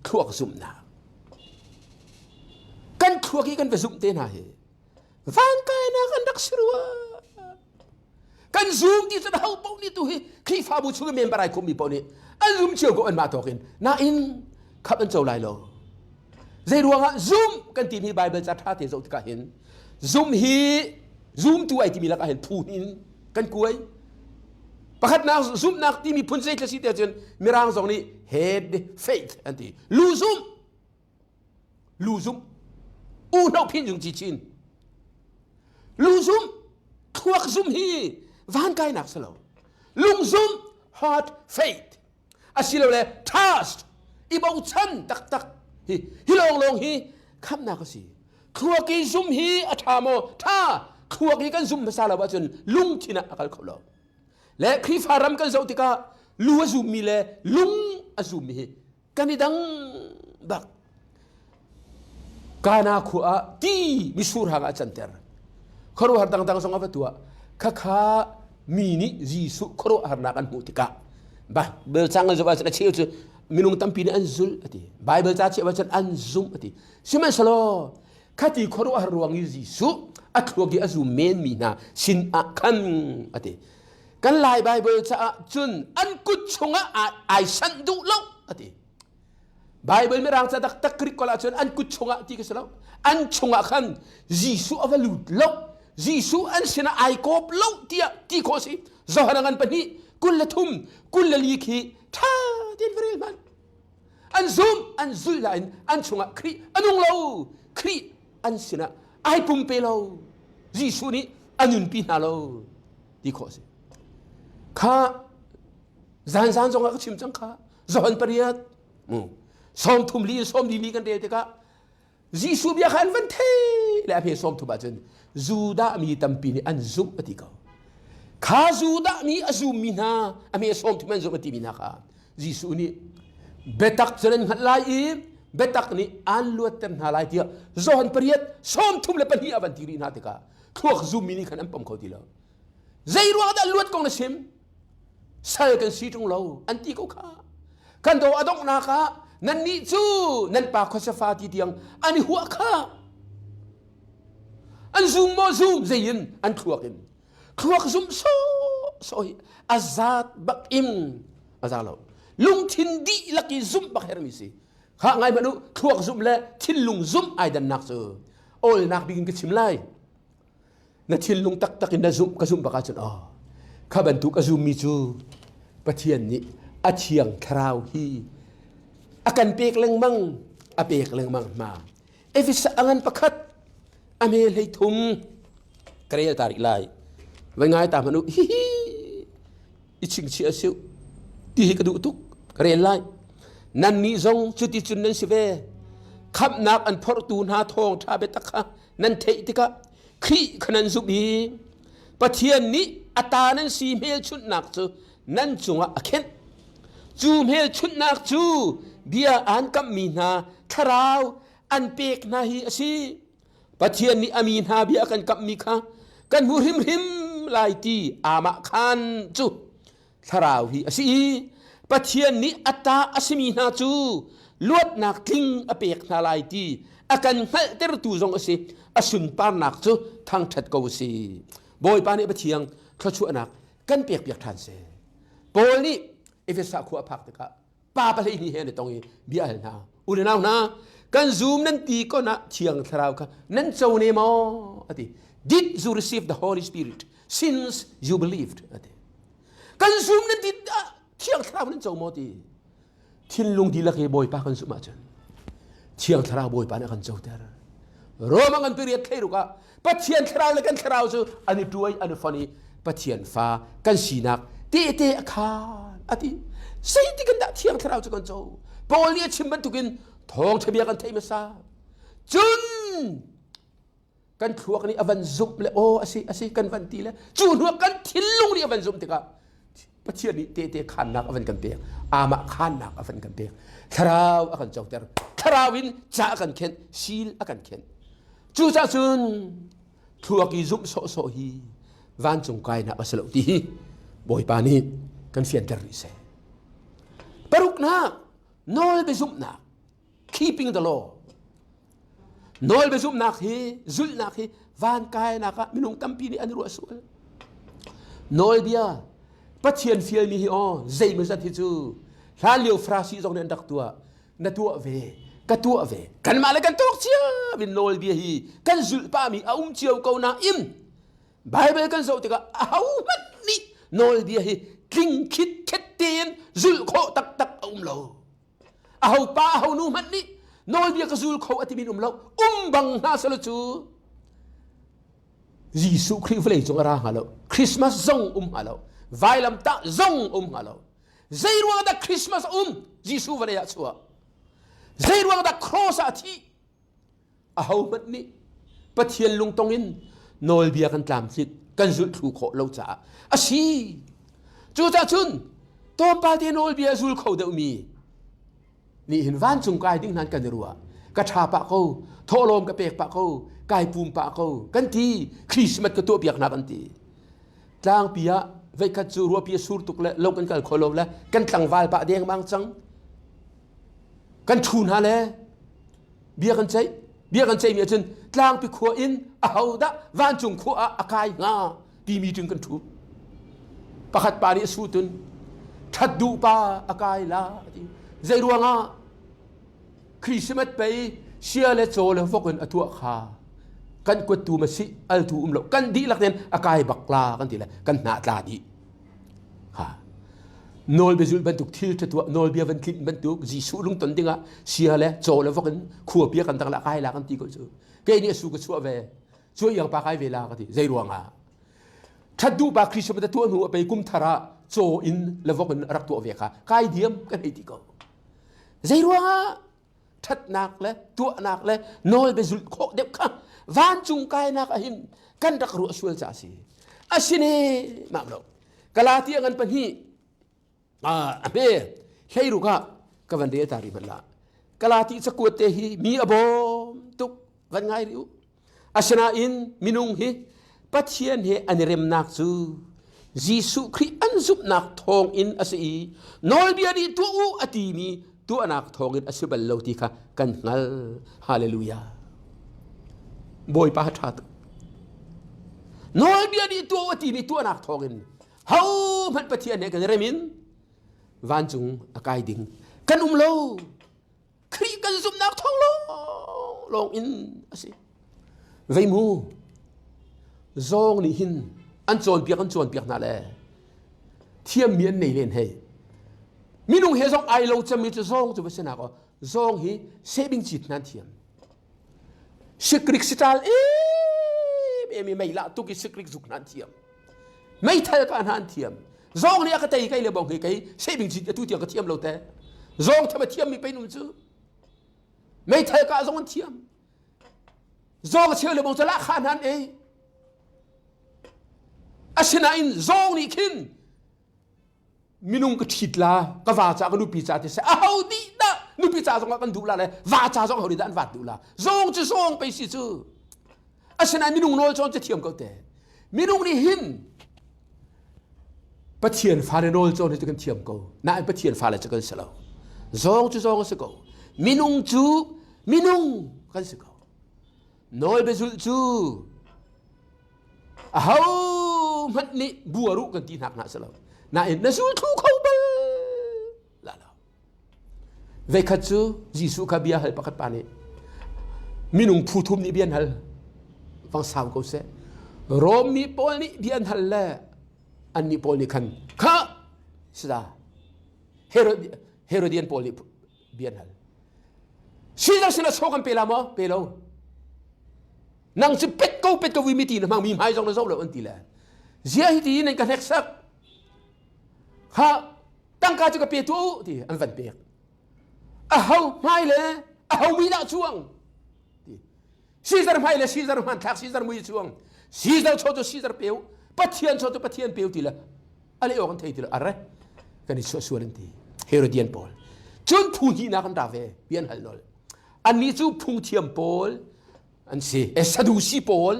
ครัวกซุ่มนากันครัวกี้กันไปซุ่มเตน่าเฮฟังกันนะกันดักสิรัวกันซุ่มที่จะเอาปนี่ตัวเฮคลีฟ้าบุษเมมบรายคุมมีปนี่อันซุ่มเชี่ยวก็อันมาตัวกินน่าอินขับอันเจ้าไลโลใจรัวงะซุ่มกันที่มีไบเบิลจัดท่าเทศอุตกาเห็นซุ่มฮีซุ่มตัวไอที่มีลักเห็นพูนินกันกวยประคัดนักซุ่มนักที่มีพุนเซตสิเดียจนมีร่างทรงนี้ head faith อันที่ลูซุ่มอูนเอาพินจุงจีชินลูซุ่มควักซุ่มฮีวานกายนักสโลลุงซุ่ม heart faith อาศิลเลย trust อีบเอาชันตักฮิลงฮีคำนักสิควักซุ่มฮีอัฐามท่าควักกันซุ่มภาษาลาวจนลุงชินะอักเขาลและคริฟารัมกันเจ้าติกาลูซูมิเลลุงอซูมิกันนี่ดังบักกานาขัวตีมิสูร์หางอาจันเตอร์ขรุหาดังสองอันตัวข้ามีนี่จีสุขรุหานักันมุติกาบ่เบลซังกันจะว่าจะเชื่อจะมินุงตั้มปีนอันซุลอติไบเบิลจะเชื่อว่าจะอันซุมอติชิมันสโลข้าที่ขรุหารวงจีสุอัตวกิอซูเมนมีนาสินอัคันอติกันลายไบเบิลจะจุนอันกุศลไอสันดูโลอติไบเบิลไม่ร่างจะตักคริกกลาจุนอันกุศลที่กษัตริย์อันชงขันยิสุอวลุดโลยิสุอันเสนาไอโกบโลที่โคสิจอหนังปนีกุลทุ่มกุลลีคีท่าดินฟรีมันอันซุมอันซุลไลน์อันชงครีอันนุงโลครีอันเสนาไอปุ่มเปโลยิสุนี่อันนุนปีนาโลที่โคสิข้า zan zong ka chim chang kha zon pariat som thum li som di mi kan de te ka jisu bia khan van the la phe som thu ba chen juda mi tampi ni an zum ati ka kha juda mi azum mi na ame som thu man zum ati mi na kha jisu ni betak chen khat lai i betak ni an luat tem na lai tia zon pariat som thum le pan hi avan ti ri na te ka thuak zum mi ni khan am pam kho ti lo zai ruwa da luat kong na sim sai kan si tung lo an ti ko kha kan do adong na kha nan ni chu nan pa kho sa fa ti tiang ani huwa kha an zoom mo zoom zayin an thuak zoom so azat bak im azalo lung thin di laki zoom bak her mi si kha ngai manu thuak zoom le thin lung zoom ai dan nak so ol nak bigin ke chim lai na thin lung tak tak in na zoom ka zoom baka chun kha ban tu ka zoom mi chu pathian ni a chiang khrau hi akan pek leng mang a pek leng mang ma efisa angan pakhat ame lei thum kare tarik lai vai ngai ta manu hi iching chi asiu ti hi ka du tuk kare lai nan ni zong chuti chun nan sive khap nak an phor tu na thong tha be takha nan thei tika khi khanan zu bi pathian ni ata nan si mel chut nak chu nan chunga akhen chu mel chut nak chu bia an kam mi na tharau an pek na hi asi pathian ni amin ha bia kan kam mi kha kan mu him lai ti ama khan chu tharau hi asi pathian ni ata asimi na chu luat nak ting apek na lai ti akan hal ter tu zong asi asun par nak chu thang that ko si boy pa ni pathiang khachu anak kan pek than se bol ni efesa khu aphak ta ka pa pa le ni he ne tong bia hal na u le naw na kan zoom nan ti ko na thiang tharau ka nan chau ne mo ati did you receive the holy spirit since you believed ati kan zoom nan ti thiang tharau nan chau mo ti thin lung di la ke boy pa kan su ma chan thiang tharau boy pa na kan chau ter roma kan period thei ru ka pathian tharau le kan tharau chu ani tuai ani fani pathian fa kan sinak te khan ati sei ti kan da thiang tharau chu kan chau bol ni chim ban tukin thong thabia kan thei ma sa chun kan thuak ni avan zup le asi kan van ti le chun huak kan thilung ni avan zup te ka pathian ni te khan nak avan kan pe ama khan nak avan kan pe tharau akan chau ter tharawin cha akan khen sil akan khen chu cha chun thuak i zup so hi van chung kai na asalo ti boy pa ni kan fian ter ni se paruk na nol be zup na keeping the law nol be zum nak hi zul nak hi van kai nak minung tampi ni anru asul nol dia pathian fiel mi hi zai mu zat hi chu la liu frasi zong nen dak tua na tua ve ka tua ve kan ma le kan tok chia bin nol dia hi kan zul pa mi aum chiau ko na im bible kan zo tika au man ni nol dia hi king khit khet ten zul kho tak aum lo au pa au nu man ni nol bia ka zul kho ati min lo bang na salo chu jisu christ vlei chung ara halo christmas zong halo vailam ta zong halo zairwa da christmas jisu vlei ya chua zairwa da cross ati a hau mat ni pathian lung tongin nol bia kan tlam sit kan zul thu kho lo cha asi chu cha chun tom pa te nol bia zul kho de mi ni hin van chung kai ding nan kan ruwa ka tha pa ko tholom ka pek pa ko kai pum pa ko kan ti christmas ka to piak na kan ti tlang pia ve ka chu ro pia sur tuk le lo kan kal kholo la kan tlang wal pa deng mang chang kan thun ha le bia kan chei mi chen tlang pi kho in a hau da van chung kho a kai nga pi mi chung kan thu pakhat pa ni su tun that du pa a kai la zai ruanga christmas pe sia le chol vokon atua kha kan ko tu ma si al tu lo kan di lak nen akai bakla kan ti le kan na tla di ha nol be zul ban tuk thil tu nol bia van klin ban tuk ji su lung ton dinga sia le chol vokon khua pia kan tak la kai la kan ti ko chu ke ni su ko chu ve chu yang pa kai ve la ka ti zai ruanga thadu ba christmas tu nu pe kum thara โจอินเลวกันรักตัวเวค่ะกายเดียมกันให้ที่ก็ใจรัวทัดนักเลยตัวนักเลยน้อยไปสุดโคเด็กค่ะวันจุงกายนักหินกันรักรัวส่วนจ่าสิอาชินีมาบล็อกกลาที่กันเป็นฮีเบ้ใช่รู้ค่ะก็วันเดียตาริมันละกลาที่สกุลเตหีมีอบอมตุกวันไงริวอาชนาอินมินุงฮีปัจเจียนเฮอันเรมนักซูยิสุคริอันซุปนักทองอินอาศัยนอลเบียดีตัวอูอติมีตัวนักทองอินอาศัยบัลลูติค่ะกันงัลฮาเลลูยาบอยปาทัดนอลเบียดีตัวอติมีตัวนักทองอินเฮามันปัจเจียนเฮกันเรมินวันจุงอากายดิ่งกันโลคริกันซุปนักทองลองอินอาศัยเวมูซองนี่หินอันโจนเปียกนั่นแหละเทียมเมียนในเล่นให้มีนุ่งเฮซองไอเราจะมีจะซองจะเป็นสนาก็ซองฮีเซบิงจิตนั่นเทียมสกริกสตาลมีไม่ละตุกิสกริกสุกนั่นเทียมไม่ทันการนั่นเทียมซองนี่ก็แต่ไกลเลยบอกให้ไกลเซบิงจิตตุเทียมก็เทียมเราแต่ซองทำไมเทียมมีไปนุ่มจื้อไม่ทันการซองเทียมซองเชื่อเลยบอกจะละขนาดเองอาชนะอินซองนี่ขินมินุงก็ทิดลาก็ว่าจากนุปีจ่าที่เสเอาดีนะนุปีจ่าสองกันดูละเลยว่าจ่าสองเขาดีด้านวัดดูละซองจะซองไปสิจูอาชนะมินุงน้อยจนจะเทียมเขาแต่มินุงนี่หินปะเทียนฟ้าในน้อยจนจะกันเทียมเขาน่าปะเทียนฟ้าเลยจะกันเสลาซองจะซองสิเขามินุงจูมินุงกันสิเขาน้อยไปจูเอามันนี่บัวรุกันที่หนักหนาสลาวน่าเอ็นน่าสู้ทุกเขาเบลล่ะเวคัตซูยิสุขบียาฮัลปักปานีมินุงพูทุมนี่เบียนฮัลฟังสาวเขาเสโรมนี่ปอลนี่เบียนฮัลละอันนี้ปอลนี่คันข้าสดาเฮโรเดียนปอลนี่เบียนฮัลชีจังสินะโชกันเปล่ามั้งเปล่านังจะเป็ดก็วิมิตีนะมังมีไม้จงนะโซ่เลยอันตีแหละเสียหิตีในการเฮ็กซักฮะตั้งการจะกับเปียตัวที่อันฟันเปียกเอาไม่เลยเอามีหน้าช่วงซีซาร์ไม่เลยซีซาร์มันทักซีซาร์มือช่วงซีซาร์โชว์ซีซาร์เปียวปัจเจียนโชว์ปัจเจียนเปียวตีละอะไรออกกันทีละอะไรกันนี่ส่วนนั่นทีเฮโรเดียนปอลจนพูดที่นักกันดาเวเบียนฮัลโนลอันนี้จู่พูดเทียมปอลอันสิซาดูซีปอล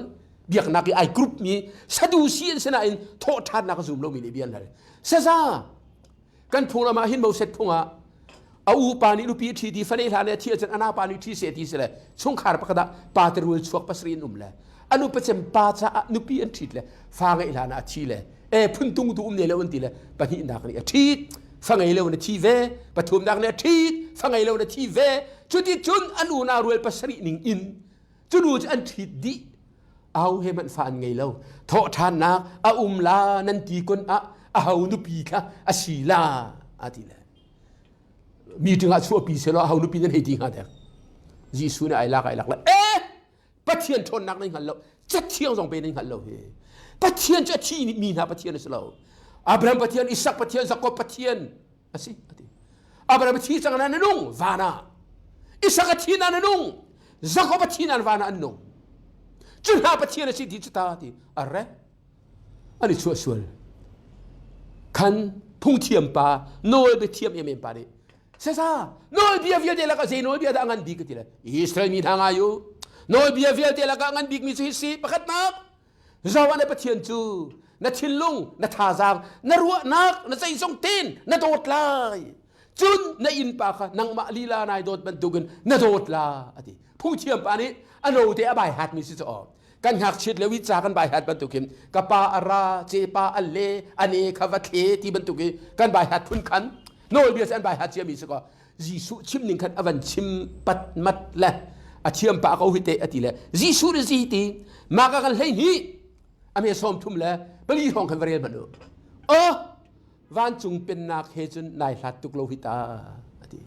เบียกนักไอกรุ๊ปมีซาดูซีอันเสนาอินโทษทันนักซุ่มโลมินิเบียนเลยเสียซะกันพูดมาหินเบาเสร็จพูดมาเอาอุปานิลุปีทีดีฟันเอลาเนี่ยที่อาจารย์อนาปานิทีเสียทีเสร็จช่วงขาดประกาศปาตรุลชวกปัสรีนุ่มเลยอนุปเจมปาจ้านุปีอันทีเลยฟังเอลานาทีเลยพุ่งตุงตุมเนี่ยเลยวันทีเลยปะนี่นักเนี่ยทีฟังเอลวันทีเวปฐุมนักเนี่ยทีฟังเอลวันทีเวจุดที่จุนอนุนารุลปัสรีนิงอินจุดอันทีดีเอาให้มันฟันไงเล่าโทษทานนักอาลานันตีคนเอานุปีค่ะอาศิลาอาทิละมีถึงอาชัวปีเสร็จแล้วเอานุปีนั่นให้ดีงาเด็กยิสุเนี่ยไอ้ลักละปัจเจียนทนนักในหันเราจะเที่ยงสองปีในหันเราเฮปัจเจียนจะที่มีนะปัจเจียนในสลาวอับราฮัมปัจเจียนอิสักปัจเจียนสกอบปัจเจียนอาศิอับราฮัมที่สังนันนุ่งวานาอิสักที่นันนุ่งสกอบปัจเจียนวานาอันนุ่งจุดหาปัจเจียนสิทธิจุดตาที่อะไรอันนี้ชัวร์คันพุ่งเทียมปาโน้ยไปเทียมเอเมนปานี่เสียซะโน้ยเบียเดียละก็เซโน้ยเบียดังงันบีกันทีละอิสราเอลมีทางอายุโน้ยเบียเดียละก็งันบีมีสุสิประคัตนักจาวันในปัจเจียนจูนัดชินลุงนัดทาซางนัดรัวนักนัดใจส่งตีนนัดโดดลายจุนนัดอินปาค่ะนังมาลีลานายโดดบรรทุกันนัดโดดลาอดีพุ่งเทียมปานี่อันโนเตอบายหัดมีสิจะออกกันหักชิดและวิจารกันใบหัดบรรทุกิมกับปาอาราเจปาอัลเลอันเอคาวะเคที่บรรทุกิกันใบหัดพุ่นขันโน้ยเบียสันใบหัดเชียมีสก็ยิสุชิมหนึ่งขันอวันชิมปัดมัดละอาเชียมปาเขาหิเตอติละยิสุหรือยิตีมากันเลยนี่อเมซอมทุ่มละบริหองกันเรียนมันดูวันจุงเป็นนักเฮจุนนายหลัดตุกโลหิตาอติ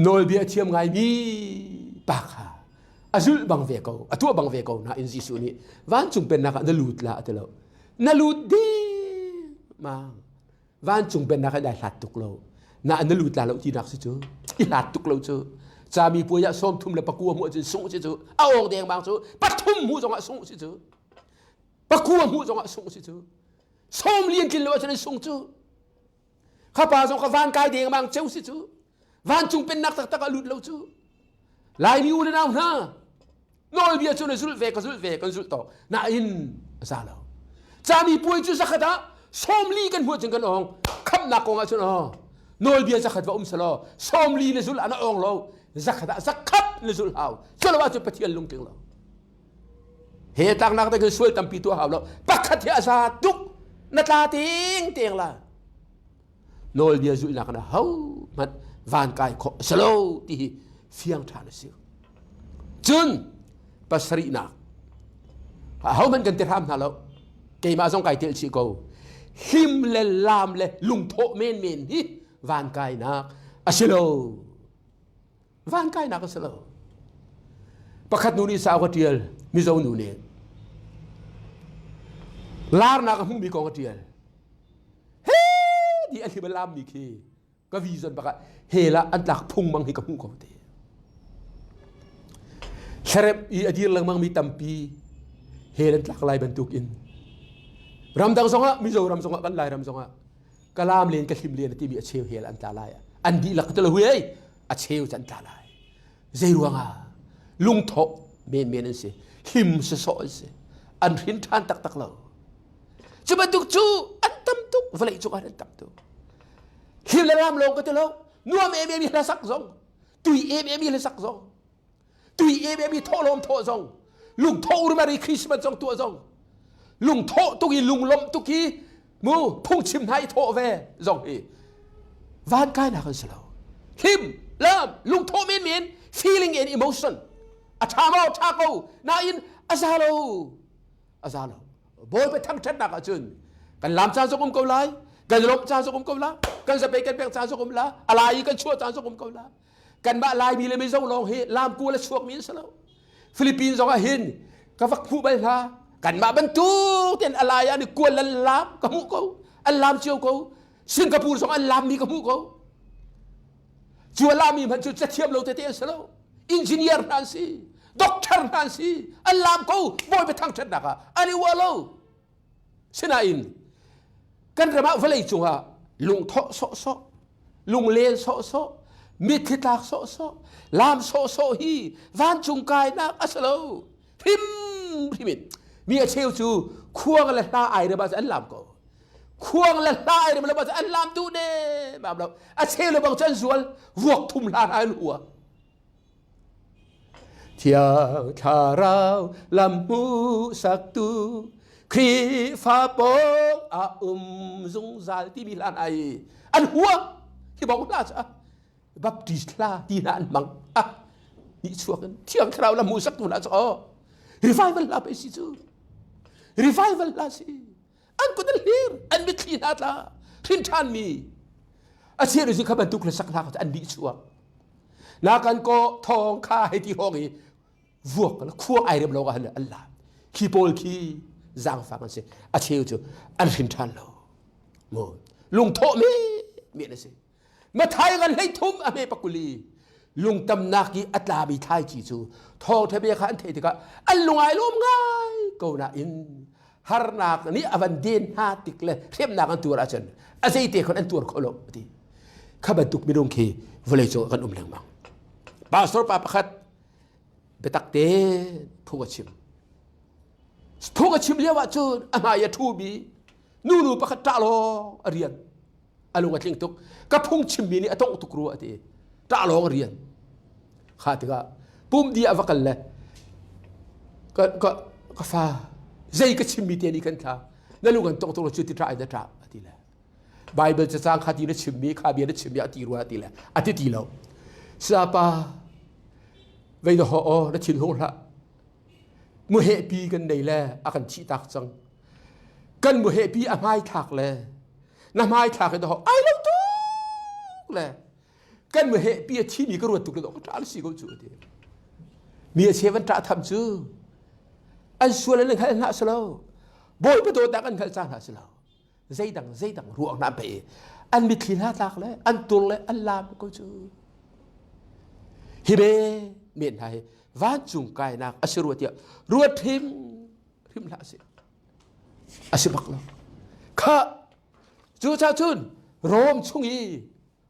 โน้ยเบียเชียมไงมีปากha azul bang veko atua bang veko na in jisu ni van chung pen na ka nalut la atelo nalut di มาวันจุงเป็นนักได้หลัดตุกเราน่าอันนั้นลุยตาเราจีนักสิจูอีหลัดตุกเราจูจะมีปุยยะส้มทุ่มเลยปะกัวหัวจะส่งสิจูเอาองแดงบางจูปะทุ่มหูจงอ่ะส่งสิจูปะกัวหูจงอ่ะส่งสิจูส้มเลี้ยงกินเลยว่าจะได้ส่งจูข้าป่าจงข้าวันกายแดงบางเจ้าสิจูวันจุงเป็นนักตักลุดเราจูลายนิ้วเลยนะฮะน้อยเบียจูในสุดเวกันสุดเวกันสุดต่อน่าอินซาเราจะมีปุยจูสักขะส้มลีกันหัวจึงกันองคำนักองอาชนน้อยเบียสักขะว่าสลอส้มลีในสุดอันองเราสักขะสักขับในสุดเฮาสลว่าจะปฏิญลุงเก่งเราเหตุต่างนักแต่คือช่วยตำปีตัวเฮาเราปักขัดเทียสาตุกนัดลาติงเตียงละน้อยเบียสุดนักนะเฮามันวานกายขอสโลที่เฟียงทานสิจุนปัสรินักเฮามันกันเตะทำนะเราเกมาส่งไก่เตลชิโกหิมเลลามเลลุงโถเมนฮิวานกายนักอสโลวานกายนักอสโลประคัดนูนีสาวกเทียลมิโซนูนีลาร์นักมุ่งมีกองกเทียลเฮ้ดีอันที่มันลามมีคีก็วีจนประกาศเฮละอันหลักพุ่งมังให้กับพุ่งของเทียเชรบอีอดีลลังมังมีตัมปีเฮลันหลักลายบรรทุกอินรำดังสงะมิโซรำสงะกันลายรำสงะกลามเลียนกะทิมเลียนที่มีเชลเฮลันตาลายอันดีหลักตะลุยเชลจันตาลายเจรวงะลุงทบเมนนั่นสิหิมสะสอสิอันหินทานตักเราจะบรรทุกจูอันตั้มตุกเวลาจูอันตั้มตุกหิมละรำลงก็จะแล้วนัวเอเมมีละสักซองตุยเอเมมีละสักซองตุยเอเมมีโทลมโทซองลุงโทอุมารีคริสต์มาสซองตัวซองลุงโทตุกีลุงลมตุกีมูพุ่งชิมไทยโทเวซองเอวานกายนักสลาวหิมเริ่มลุงโทเมน feeling and emotion อาชาโมชาโกนาอินอาซาโลบอยไปทั้งชัดนักอาจุนกันลามจานสกุมเกาไลกันลบจานสกุมเกาไลกันสเปกันเปียงจานสกุมละอะไรกันชั่วจานสกุมเกาไลกันบ้าลายมีเลยไม่ต้องลองเฮลามกูและชั่วมีสลาวฟิลิปปินส์สองเห็นก็ฟักผู้ใบลากันมาบรรทุกเต็นอะไรอันนี้กวนลันลามกมุกเขาอันลามเชียวเขาสิงคโปร์สองอันลามมีกมุกเขาจัวลามีมันจุดจะเทียมเราเตะสลาวอินจิเนียร์นั่นสิด็อกเตอร์นั่นสิอันลามเขาบอยไปทางชัดนักอันนี้ว่าเราเสนาอินกันระมาเวลัยจังฮะลุงทอโซลุงเลนโซมิทิตาโซลามโซฮีวันจุงกายนักอัสโลพิมิดมีอาเชลจูควงและตาไอเรื่องภาษาอันลามก็ควงและตาไอเรื่องภาษาอันลามดูเน่แบบเราอาเชลบางจันสวนวกทุ่มลาไอหัวเที่ยวชาเราลำมูสักตูครีฟาโปอาซุงซาลที่มีลานไออันหัวที่บอกว่าจะบัพติสลาที่นั่นมังนี่ช่วงนั้นเที่ยวเราลำมูสักตูนะจ๊อrevival lah apa situ revival lah si an ko dalir an mitlinat la rintan mi asir si ka bantuk la sakla ka an di suwa na kan ko thong kha he ti hongi vuak la khuang ai rem lo ka han Allah ki pol ki zang fa kan se a cheu chu an rintan lo mo lung tho mi na se ma thai kan hei thum a me pakuliลุงตำนักกีอัตลาบีไทยจีจูทองทะเบียขันเทติกะอันลุงไอลมง่ายกูน่าอินฮาร์นักนี่อวันเดนฮาติกเลยเทียมนักอันตัวราชนอาศัยเตะคนอันตัวโคลบดีข้าบรรทุกมิรุงคีวเลโจกันเหลืองมังปาสโตรปาปะขัดเบตักเตพูกชิมเรียกว่าจูนอามายาทูบีนูปะขัดตาลอเรียนอลุงกัดลิงตุกกับพุ่งชิมบีนี่ต้องตุกรัวดีตาลองเรียนข้าติกะปุ่มดีอวกันเลยก็ฟ้าใจก็ชิมมีเตียนี่กันท่านั่นลูกกันตรงจุดที่ตราได้ตราอติละไบเบิลจะสร้างข้าตีนชิมมีข้าเบียนชิมมีอติรัวอติละอติตีเราสาปาเวทหอนัชินหงละมือเฮปีกันในแลอากันชีตักจังกันมือเฮปีอาไม้ถักเลยน้ำไม้ถักกันหอไอ้เราตุ๊กเลยกันเมื่อเหตุปีที่นี่ก็รวดตุกระดกจ้าสิเขาจูดมีเชฟวันจ้าทำจูอันส่วนเรื่องขนาดสโลบอยประตูตากันขนาดสโล dây đằng ruộng nam bể anh bị thiên hát lạc lấy anh tuồng lấy anh làm câu chữ hi bê miền này ván chung cài nạc asiru tiệt ruột him lạ gì asibak lo kha chú cha chun rom chungi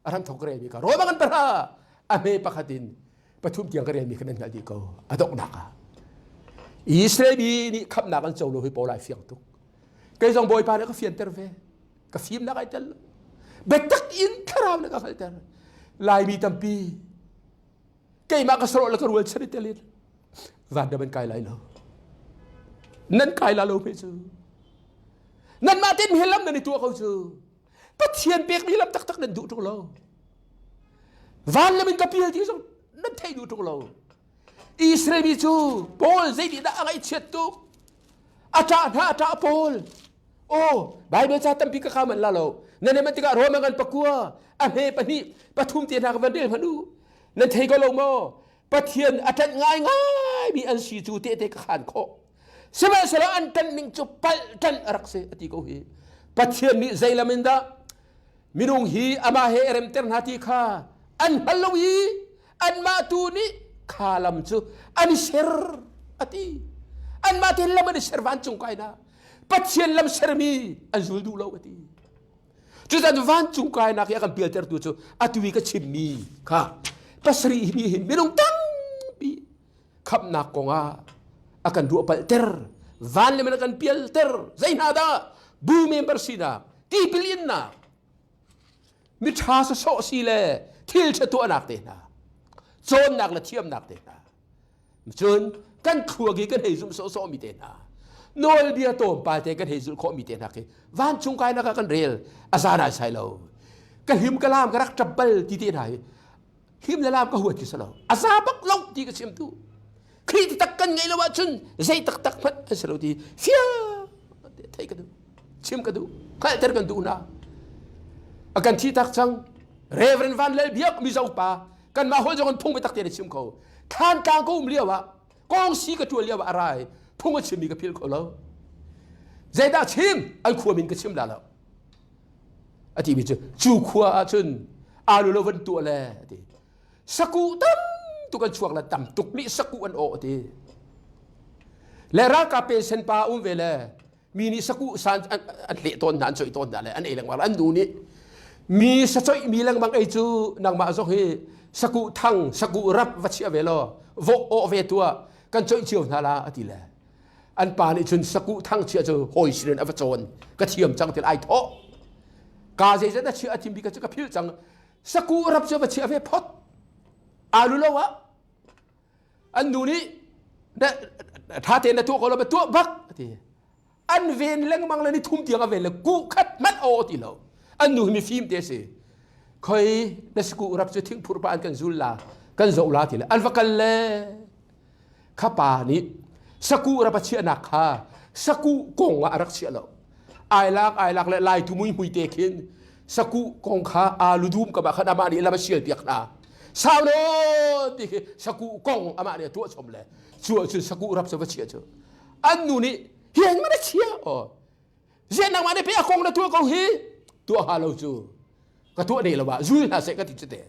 aram thokre mi ka rom angan para ame pakhatin pathum tiang kare mi khanan ngali ko adok naka Israeli ni khap nakan cholo hi polai fiang tu cái dòng bồi pa nó có phiền ter về cái phim nó cái tel bạch tắc in karam nó có phải ter lại bị tâm pi cái mà cái sổ là cái ruột sẽ đi lên và đâm bên cài lại lâu nên cài là lâu bây giờ nên mà tin hiền lắm nên tua câu chứ bắt thiền bẹt đi lắm tắc nên đủ trong lâu van là mình cà phê chứ xong nên thay đủ trong lâu Israel chú Paul dây đi đã ngay chết tu ata Paul Bible cha tampi ka kaman lalo nane man tiga roma kan pakua ame pani pathum ti na ka vandel phanu nan thei ko lo mo pathian atan ngai bi an si chu te ka khan kho sema sala an tan ning chu pal tan arakse ati ko hi pathian ni zailaminda mirung hi ama he rem ter hati kha an halawi an ma tu ni khalam chu an ser ati an ma tin lam ni servan chung kai na pathian lam sermi azul du lo ati chu dan van chung kai na ya kan pilter tu chu atui ka chimmi kha pasri mi hin mirung tang bi khap na konga akan du palter van le kan pilter zainada bu member sina ti billion na mi tha so si le thil che to nak te na chon nak la thiam nak te na chon kan khua gi kan hei zum so mi te na nol bia tom pa te kan hei zul kho mi te na ke van chung kai na ka kan rel azana sai lo kan him kalam ka rak tabal ti te nai him la lam ka huat ki salo azabak lo ti ka sim tu khri ti tak kan ngai lo wa chun zai tak phat salo ti fia thai ka du chim ka du khai ter kan du na akan thi tak chang reverend van lel biak mi zau pa kan ma hol jong phung be tak te chim ko than kang ko liawa kong si ka tu liawa arai phung chim mi ka phil ko lo zai da chim ai khu min ka chim la lo ati bi chu khua chun alu lo van tu le ati saku tam tu kan chuak la tam tuk mi saku an o ati le ra ka pe sen pa ve le mi ni saku san an le ton nan choi ton da le an elang war an du ni mi sa choi mi lang bang ai chu nang ma zo hi saku thang saku rap va chia ve lo vo o ve tua kan choi chiu na la ati le an pa ni chun saku thang chia chu hoi sin a va chon ka thiam chang tel ai tho ka je da chia atim bi ka ka phil chang saku rap chu va chia ve phot alu lo wa an nu ni da tha te na tu ko lo ba tu bak ati an ven leng mang la ni thum tiang a ve le ku khat mat o ti lo an nu mi phim te se khoi na saku rap chu thing phur pa an kan zul la kan zo la ti le an va kan le kha pa ni saku rap chia na kha saku kong a rak chia lo ai lak le lai tu mui te khin saku kong kha alu dum ka ba khana ma ni la ba sial piak na sao no ti saku kong ama ni tu chom le chu saku rap so va chia chu an nu ni hian ma na chia o zen nang ma ni pe kong na tu kong hi tu ha lo chu ka tu ni la ba zul na se ka ti te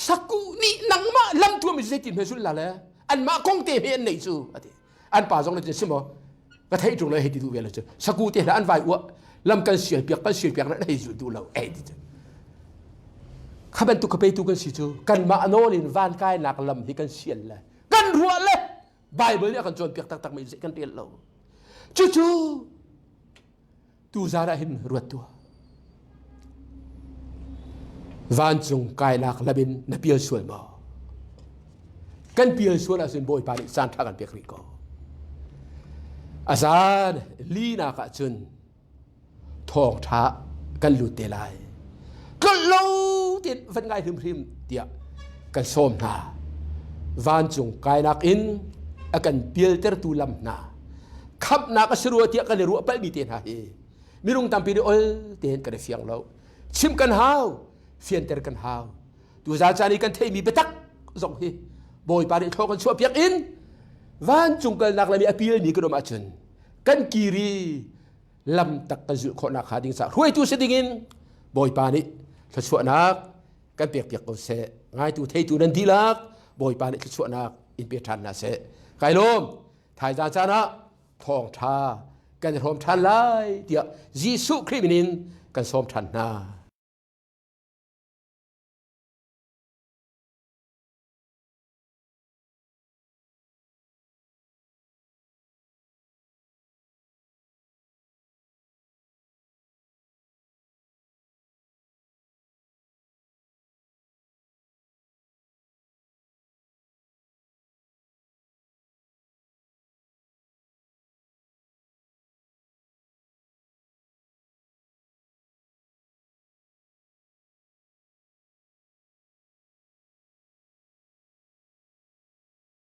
saku ni nang ma lam tu mi se tin me zul la le an ma kong te me nei chu ati an pa jong le ti simo ka thai trung le he ti tu ve le chu saku te la an vai wa lam kan sial piak na nei zu tu lo ai ti khaban tu ka pe tu kan si chu kan ma anolin van kai nak lam hi kan sial la kan ruwa le bible ya kan chon piak tak mai se kan tel lo chu tu zara hin ruat tu van chung kai nak labin na pial sual ma kan pial sual asin boy pa ni san tha kan piak ri ko azan li na ka chun thong tha kan lu te laiก็lâu tiền vẫn ngay him tiệt cái xóm na van chung cái nạc in akan filter tu lam na khắp na cái sưu tiệt cái lúa bel mi tiền ha mi rung tam pi đi ol tiền cái phiang lâu chim kan hao filter kan hao tu za cha ni kan thei mi betak zong hi boy pa đi thô kan chua piak in van chung cái nạc là mi apil mi cái đồ mà chun kan kiri ลำตักกันจุคนนักหาดิ้งสารวยตัวเสดิ้งินบอยปานิทศวนักกันเปียกเปียกเอาเสง่ายตัวเทตัวนั้นดีลักบอยปานิทศวนักอินเปียทันนะเสไกลมถ่ายจานจานะทองทากันจะทอมทันไล่เดียยิสุคริมินินกันสมทันนา